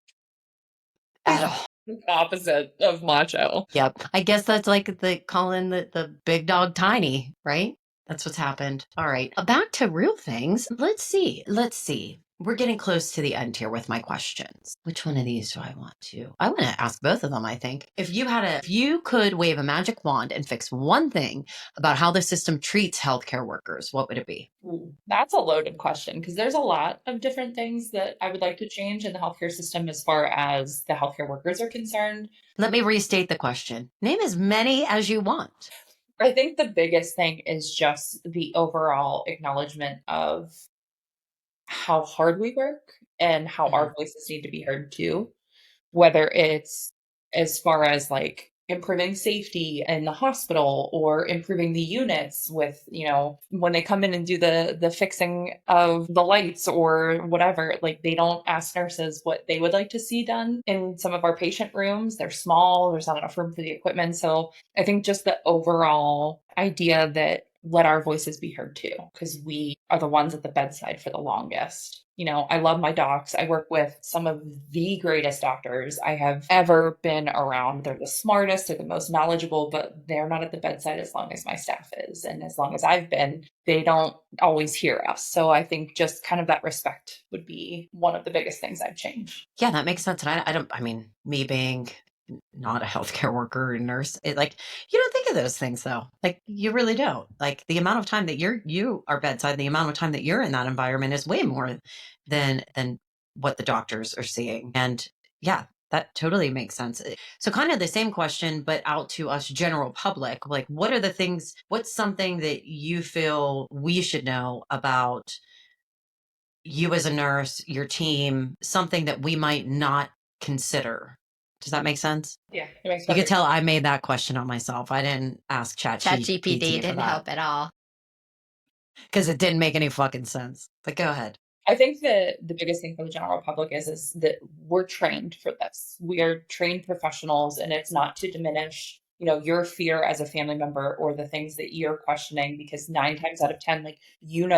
at all. Opposite of Macho. Yep. I guess that's like calling the big dog tiny, right? That's what's happened. All right. Back to real things. Let's see. We're getting close to the end here with my questions. Which one of these do I want to? I want to ask both of them, I think. If you could wave a magic wand and fix one thing about how the system treats healthcare workers, what would it be? Ooh, that's a loaded question because there's a lot of different things that I would like to change in the healthcare system as far as the healthcare workers are concerned. Let me restate the question. Name as many as you want. I think the biggest thing is just the overall acknowledgement of how hard we work and how our voices need to be heard too, whether it's as far as like improving safety in the hospital or improving the units with, when they come in and do the fixing of the lights or whatever, like they don't ask nurses what they would like to see done in some of our patient rooms. They're small, there's not enough room for the equipment. So I think just the overall idea that let our voices be heard too, because we are the ones at the bedside for the longest. I love my docs. I work with some of the greatest doctors I have ever been around. They're the smartest, they're the most knowledgeable, but they're not at the bedside as long as my staff is. And as long as I've been, they don't always hear us. So I think just kind of that respect would be one of the biggest things I'd change. Yeah, that makes sense. And I mean, me being not a healthcare worker or nurse, you don't think of those things though. Like you really don't. Like the amount of time that you are bedside, the amount of time that you're in that environment is way more than what the doctors are seeing. And yeah, that totally makes sense. So kind of the same question, but out to us general public, like what's something that you feel we should know about you as a nurse, your team, something that we might not consider? Does that make sense? Yeah, it makes You could perfect tell I made that question on myself. I didn't ask ChatGPT ChatGPT for didn't that help at all. because it didn't make any fucking sense. But go ahead. I think that the biggest thing for the general public is that we're trained for this. We are trained professionals, and it's not to diminish, your fear as a family member or the things that you're questioning, because 9 times out of 10, like,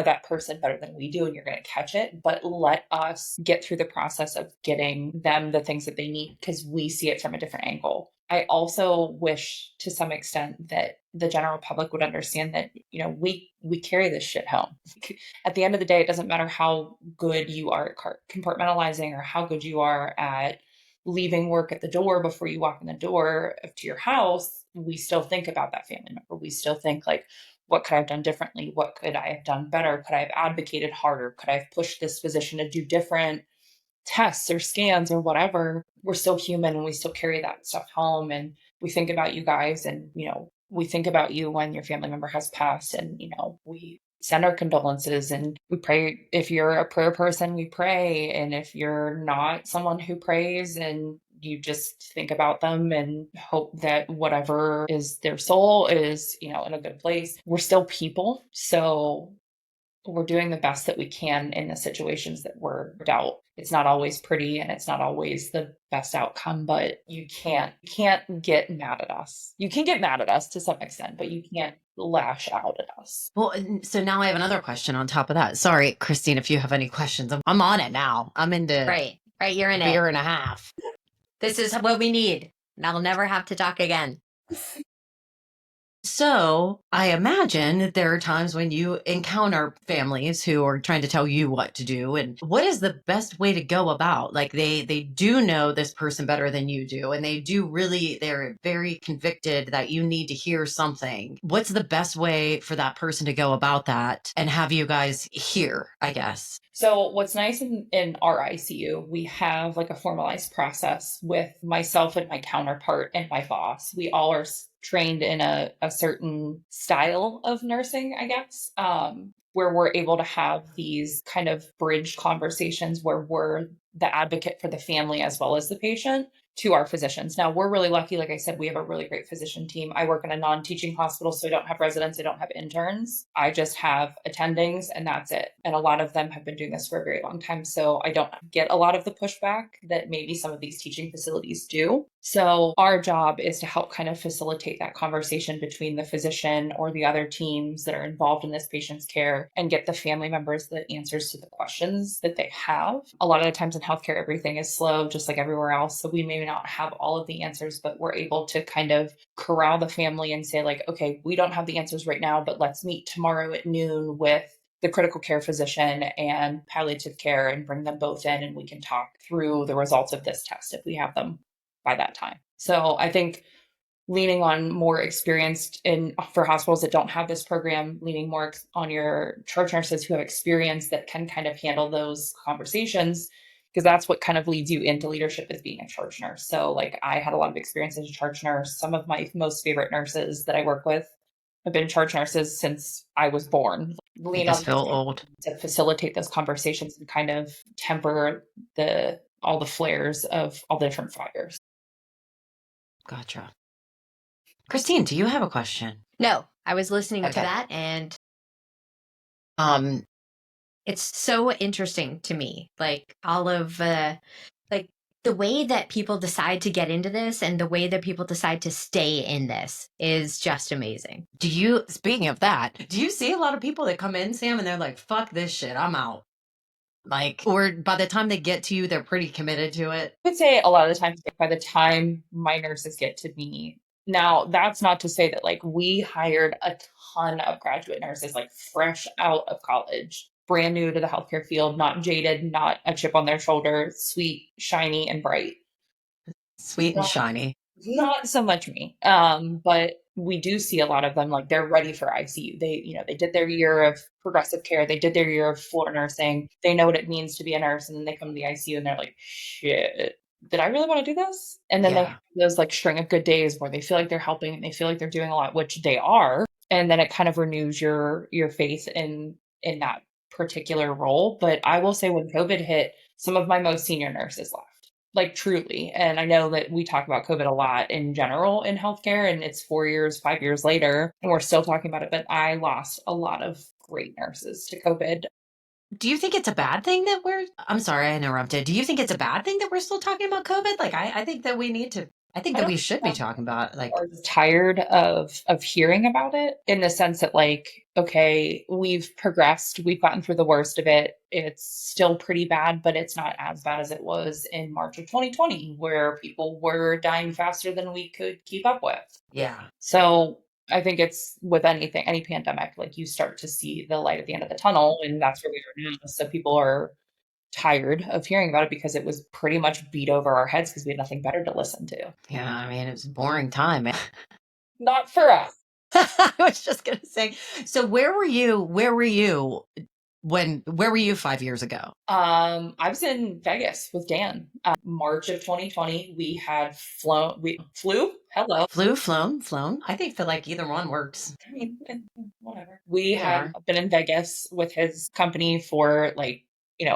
that person better than we do, and you're going to catch it. But let us get through the process of getting them the things that they need because we see it from a different angle. I also wish to some extent that the general public would understand that, we carry this shit home. At the end of the day, it doesn't matter how good you are at compartmentalizing or how good you are at leaving work at the door before you walk in the door to your house. We still think about that family member. We still think like, what could I have done differently? What could I have done better? Could I have advocated harder? Could I have pushed this physician to do different tests or scans or whatever? We're still human and we still carry that stuff home. And we think about you guys and, we think about you when your family member has passed and, we send our condolences and we pray. If you're a prayer person, we pray. And if you're not someone who prays and you just think about them and hope that whatever is their soul is, in a good place, we're still people. So we're doing the best that we can in the situations that we're dealt. It's not always pretty and it's not always the best outcome, but you can't get mad at us. You can get mad at us to some extent, but you can't lash out at us. Well, so now I have another question on top of that. Sorry, Christine, if you have any questions. I'm on it now. I'm into Right. You're in a it. year and a half. This is what we need. And I'll never have to talk again. So I imagine that there are times when you encounter families who are trying to tell you what to do. And what is the best way to go about? Like they do know this person better than you do. And they're very convicted that you need to hear something. What's the best way for that person to go about that and have you guys hear, I guess? So what's nice in our ICU, we have like a formalized process with myself and my counterpart and my boss. We all are trained in a certain style of nursing, I guess, where we're able to have these kind of bridge conversations where we're the advocate for the family as well as the patient to our physicians. Now, we're really lucky. Like I said, we have a really great physician team. I work in a non-teaching hospital, so I don't have residents. I don't have interns. I just have attendings and that's it. And a lot of them have been doing this for a very long time. So I don't get a lot of the pushback that maybe some of these teaching facilities do. So our job is to help kind of facilitate that conversation between the physician or the other teams that are involved in this patient's care and get the family members the answers to the questions that they have. A lot of the times in healthcare, everything is slow, just like everywhere else. So we may not have all of the answers, but we're able to kind of corral the family and say like, okay, we don't have the answers right now, but let's meet tomorrow at noon with the critical care physician and palliative care and bring them both in and we can talk through the results of this test if we have them by that time. So I think leaning on more experienced for hospitals that don't have this program, leaning more on your charge nurses who have experience that can kind of handle those conversations, because that's what kind of leads you into leadership as being a charge nurse. So like I had a lot of experience as a charge nurse. Some of my most favorite nurses that I work with have been charge nurses since I was born. Make Lean us on feel them old. to facilitate those conversations and kind of temper all the flares of all the different fires. Gotcha. Christine, do you have a question? No, I was listening to Okay. that, and Um, it's so interesting to me. Like all of like the way that people decide to get into this and the way that people decide to stay in this is just amazing. speaking of that, do you see a lot of people that come in, Sam, and they're like, fuck this shit, I'm out? Like, or by the time they get to you, they're pretty committed to it. I would say a lot of the times by the time my nurses get to me, now that's not to say that like we hired a ton of graduate nurses, like fresh out of college, brand new to the healthcare field, not jaded, not a chip on their shoulder, sweet, shiny, and bright. Sweet and shiny. Not so much me. But we do see a lot of them like they're ready for ICU. They did their year of progressive care, they did their year of floor nursing, they know what it means to be a nurse, and then they come to the ICU and they're like, shit, did I really want to do this? And then they Yeah. have those like string of good days where they feel like they're helping and they feel like they're doing a lot, which they are. And then it kind of renews your faith in that particular role. But I will say when COVID hit, some of my most senior nurses left. Like truly. And I know that we talk about COVID a lot in general in healthcare, and it's 4 years, 5 years later, and we're still talking about it. But I lost a lot of great nurses to COVID. Do you think it's a bad thing that I'm sorry, I interrupted. Do you think it's a bad thing that we're still talking about COVID? Like, I think that I think I that don't we should be talking about like, are tired of hearing about it in the sense that like, okay, we've progressed, we've gotten through the worst of it. It's still pretty bad, but it's not as bad as it was in March of 2020, where people were dying faster than we could keep up with. yeah. So I think it's with anything, any pandemic, like you start to see the light at the end of the tunnel, and that's where we are now. So people are tired of hearing about it because it was pretty much beat over our heads because we had nothing better to listen to. Yeah, I mean, it was a boring time. Not for us. I was just gonna say, so where were you? Where were you 5 years ago? I was in Vegas with Dan. March of 2020, we had flew. Hello. Flown. I think feel like either one works. I mean, whatever. We Yeah. had been in Vegas with his company for like,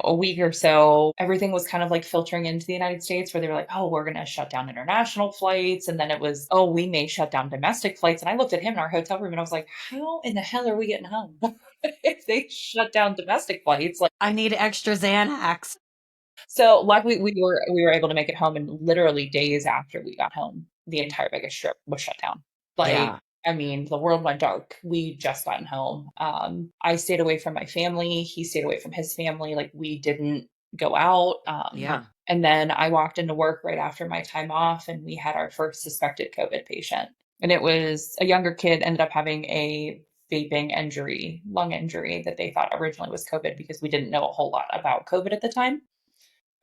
a week or so. Everything was kind of like filtering into the United States where they were like, oh, we're going to shut down international flights. And then it was, oh, we may shut down domestic flights. And I looked at him in our hotel room and I was like, how in the hell are we getting home? If they shut down domestic flights, like, I need extra Xanax. so luckily we were able to make it home, and literally days after we got home, the entire Vegas Strip was shut down. Like, Yeah. I mean, the world went dark. We just gotten home. I stayed away from my family. He stayed away from his family. Like we didn't go out. Yeah. And then I walked into work right after my time off, and we had our first suspected COVID patient. And it was a younger kid, ended up having a vaping injury, lung injury that they thought originally was COVID because we didn't know a whole lot about COVID at the time.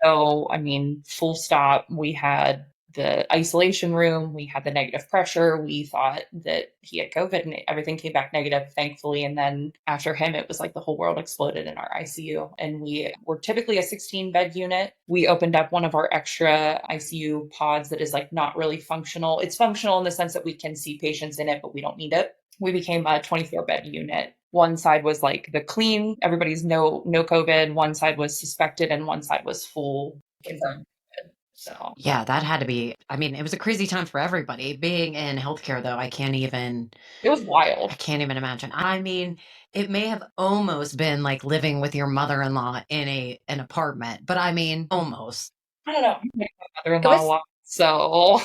So, I mean, full stop, we had the isolation room, we had the negative pressure. We thought that he had COVID and everything came back negative, thankfully. And then after him, it was like the whole world exploded in our ICU. And we were typically a 16-bed unit. We opened up one of our extra ICU pods that is like not really functional. It's functional in the sense that we can see patients in it, but we don't need it. We became a 24-bed unit. One side was like the clean, everybody's no COVID. One side was suspected, and one side was full confirmed COVID. So Yeah, that had to be. I mean, it was a crazy time for everybody. Being in healthcare, though, it was wild. I can't even imagine. I mean, it may have almost been like living with your mother-in-law in an apartment, but I mean, almost. I don't know. My It mother-in-law was walked So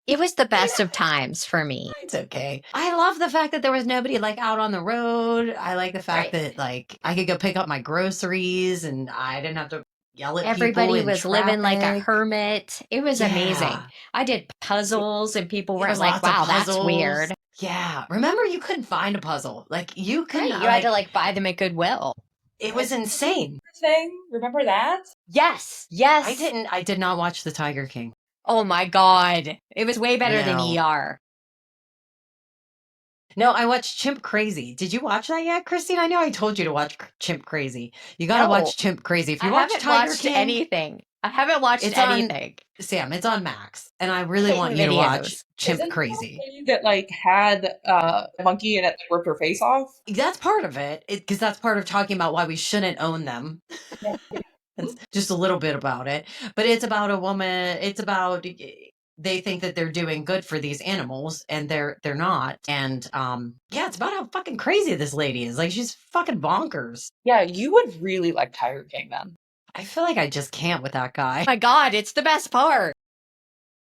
It was the best of times for me. It's okay. I love the fact that there was nobody like out on the road. I like the fact Right. that like I could go pick up my groceries and I didn't have to yell at people Everybody in was living like a traffic. hermit. It was amazing. Yeah. I did puzzles and people There were was like, lots of wow, that's puzzles. weird. Yeah. Remember, you couldn't find a puzzle. Like you couldn't. Right. You had to like buy them at Goodwill. It was insane. thing, remember that? Yes. Yes. I did not watch The Tiger King. Oh my God. It was way better than No. ER. No, I watched Chimp Crazy. Did you watch that yet, Christine? I know I told you to watch Chimp Crazy. You got to No. watch Chimp Crazy. If you I watch haven't Tiger watched King, anything. I haven't watched it's on anything. Sam. It's on Max, and I really Hidden want you to watch videos. Chimp Isn't Crazy. that thing that like had a monkey and it ripped her face off? That's part of it, because that's part of talking about why we shouldn't own them. It's just a little bit about it, but it's about a woman. It's about they think that they're doing good for these animals, and they're not. And yeah, it's about how fucking crazy this lady is. Like she's fucking bonkers. Yeah, you would really like Tiger King then. I feel like I just can't with that guy. Oh my God, it's the best part.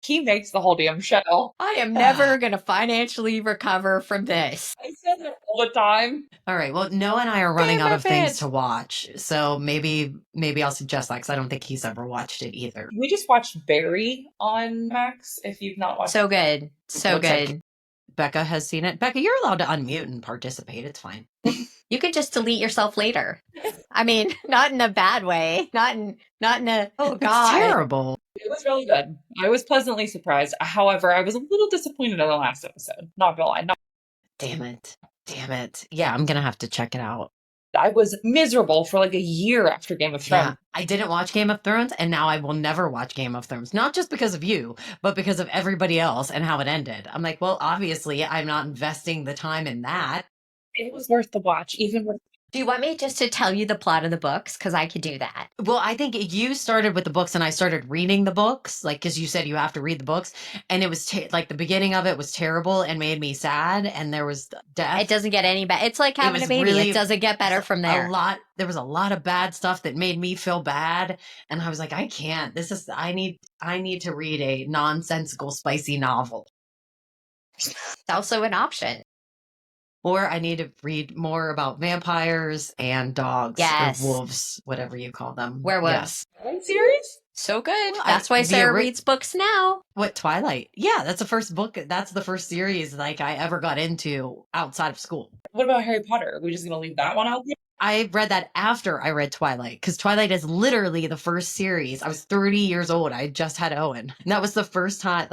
He makes the whole damn show. I am never going to financially recover from this. I said that all the time. All right. Well, Noah and I are running Damn out my of things pants. to watch, so maybe I'll suggest that because I don't think he's ever watched it either. We just watched Barry on Max. If you've not watched So good. So Looks like good. Becca has seen it. Becca, you're allowed to unmute and participate. It's fine. You could just delete yourself later. I mean, not in a bad way. Not in a, oh It's God. terrible. it was really good. I was pleasantly surprised. However, I was a little disappointed in the last episode. Not gonna lie. Damn it. Damn it. Yeah, I'm gonna have to check it out. I was miserable for like a year after Game of Thrones. Yeah, I didn't watch Game of Thrones, and now I will never watch Game of Thrones. Not just because of you, but because of everybody else and how it ended. I'm like, well, obviously, I'm not investing the time in that. It was worth the watch, even with Do you want me just to tell you the plot of the books? Because I could do that. Well, I think you started with the books, and I started reading the books, like because you said you have to read the books, and it was like the beginning of it was terrible and made me sad, and there was death. It doesn't get any better. It's like having was a baby. really- It doesn't get better from there. There was a lot of bad stuff that made me feel bad, and I was like, I can't. I need to read a nonsensical, spicy novel, It's also an option. or I need to read more about vampires and dogs Yes. or wolves, whatever you call them. Werewolves. Yes. series. So good. Well, That's why the Sarah ori- reads books now. What, Twilight? Yeah, that's the first book. That's the first series like I ever got into outside of school. What about Harry Potter? Are we just gonna leave that one out there? I read that after I read Twilight because Twilight is literally the first series. I was 30 years old. I just had Owen. And that was the first time,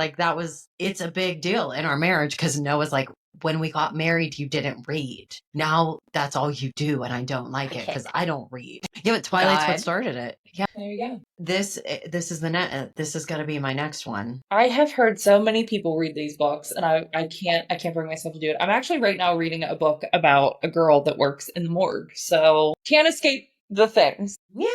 it's a big deal in our marriage because Noah's like, when we got married, you didn't read. Now that's all you do. And I don't like it because I don't read. Yeah, but Twilight's what God. started it. Yeah. There you go. This is this is going to be my next one. I have heard so many people read these books, and I can't bring myself to do it. I'm actually right now reading a book about a girl that works in the morgue, so can't escape the things. Yeah.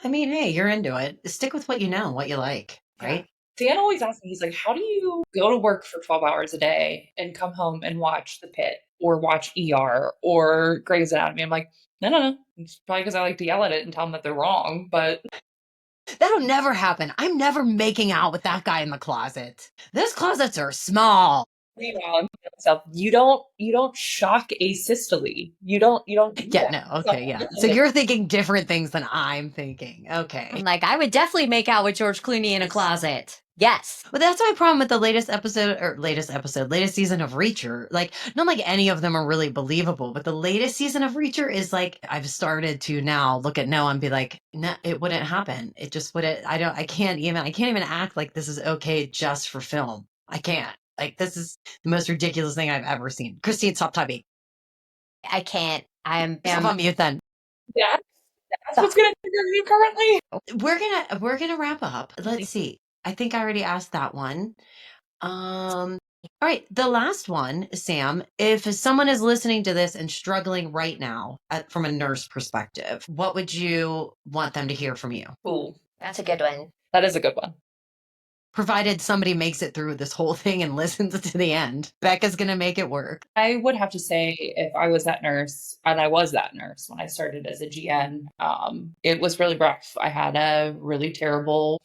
I mean, hey, you're into it. Stick with what you know, what you like, right? Dan always asks me, he's like, how do you go to work for 12 hours a day and come home and watch The Pit or watch ER or Grey's Anatomy? I'm like, no. It's probably because I like to yell at it and tell them that they're wrong, but That'll never happen. I'm never making out with that guy in the closet. Those closets are small. meanwhile, stuff you don't shock asystole. You don't do Yeah, that. no, okay, yeah. So you're thinking different things than I'm thinking. I'm Okay. like, I would definitely make out with George Clooney in a closet. Yes. But that's my problem with the latest season of Reacher. Like, not like any of them are really believable, but the latest season of Reacher is like, I've started to now look at Noah and be like, no, it wouldn't happen. It just wouldn't, I can't even act like this is okay just for film. I can't. Like, this is the most ridiculous thing I've ever seen. Christine, stop typing. I can't. I'm Stop on mute then. That's what's gonna trigger you currently. We're gonna wrap up. Let's see. I think I already asked that one. All right, the last one, Sam. If someone is listening to this and struggling right now from a nurse perspective, what would you want them to hear from you? Ooh, That's a good one. that is a good one. provided somebody makes it through this whole thing and listens to the end. Becca's going to make it work. I would have to say if I was that nurse, and I was that nurse when I started as a GN, it was really rough. I had a really terrible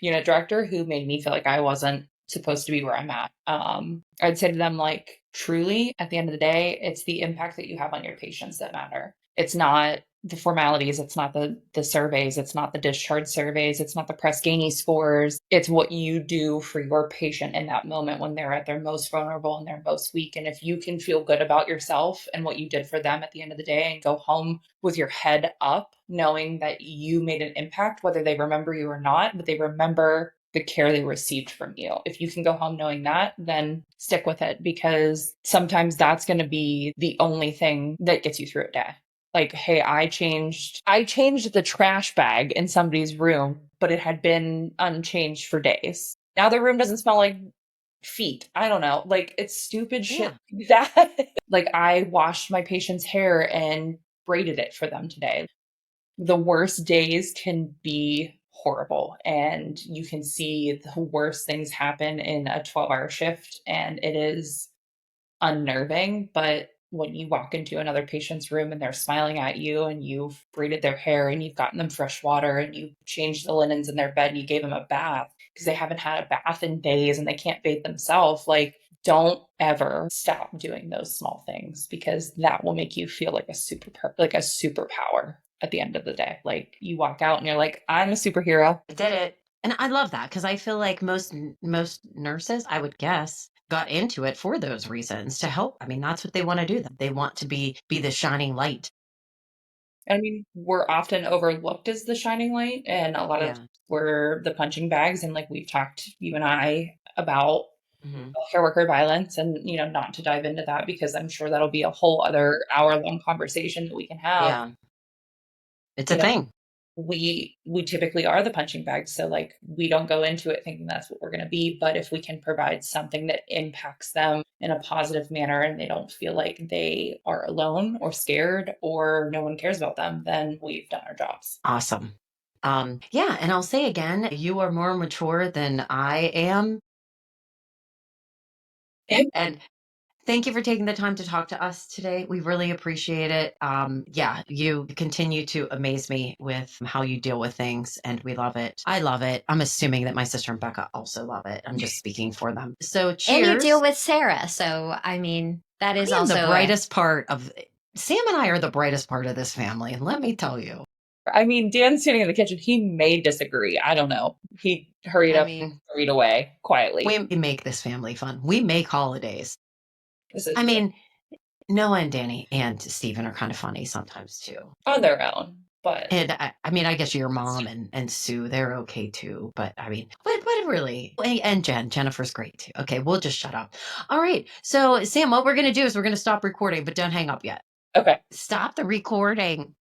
unit director who made me feel like I wasn't supposed to be where I'm at. I'd say to them, like, truly, at the end of the day, it's the impact that you have on your patients that matter. It's not the formalities, it's not the surveys, it's not the discharge surveys, it's not the Press Ganey scores. It's what you do for your patient in that moment when they're at their most vulnerable and their most weak. And if you can feel good about yourself and what you did for them at the end of the day and go home with your head up, knowing that you made an impact, whether they remember you or not, but they remember the care they received from you. If you can go home knowing that, then stick with it, because sometimes that's going to be the only thing that gets you through a day. Like, hey, I changed the trash bag in somebody's room, but it had been unchanged for days. Now their room doesn't smell like feet. I don't know. Like, it's stupid shit like that. Like, I washed my patient's hair and braided it for them today. The worst days can be horrible, and you can see the worst things happen in a 12-hour shift, and it is unnerving. But when you walk into another patient's room and they're smiling at you and you've braided their hair and you've gotten them fresh water and you changed the linens in their bed and you gave them a bath because they haven't had a bath in days and they can't bathe themselves, like, don't ever stop doing those small things, because that will make you feel like a superpower at the end of the day. Like, you walk out and you're like, I'm a superhero. I did it. And I love that, because I feel like most nurses, I would guess, got into it for those reasons, to help. I mean, that's what they want to do. They want to be the shining light. I mean, we're often overlooked as the shining light, and a lot of we're the punching bags. And like we've talked, you and I, about care worker violence, and not to dive into that because I'm sure that'll be a whole other hour-long conversation that we can have. Yeah, it's a thing. We typically are the punching bag, so like we don't go into it thinking that's what we're going to be. But if we can provide something that impacts them in a positive manner and they don't feel like they are alone or scared or no one cares about them, then we've done our jobs. Awesome. Yeah, and I'll say again, you are more mature than I am. And thank you for taking the time to talk to us today. We really appreciate it. Yeah, you continue to amaze me with how you deal with things, and we love it. I love it. I'm assuming that my sister and Becca also love it. I'm just speaking for them. So cheers. And you deal with Sarah. So, I mean, that is also the brightest part of Sam and I are the brightest part of this family. Let me tell you. I mean, Dan's sitting in the kitchen. He may disagree. I don't know. He hurried away quietly. We make this family fun. We make holidays. I mean, Noah and Danny and Steven are kind of funny sometimes too. On their own. But and I mean, I guess your mom and Sue, they're okay too. But I mean, but really, and Jennifer's great too. Okay, we'll just shut up. All right. So Sam, what we're gonna do is we're gonna stop recording, but don't hang up yet. Okay. Stop the recording.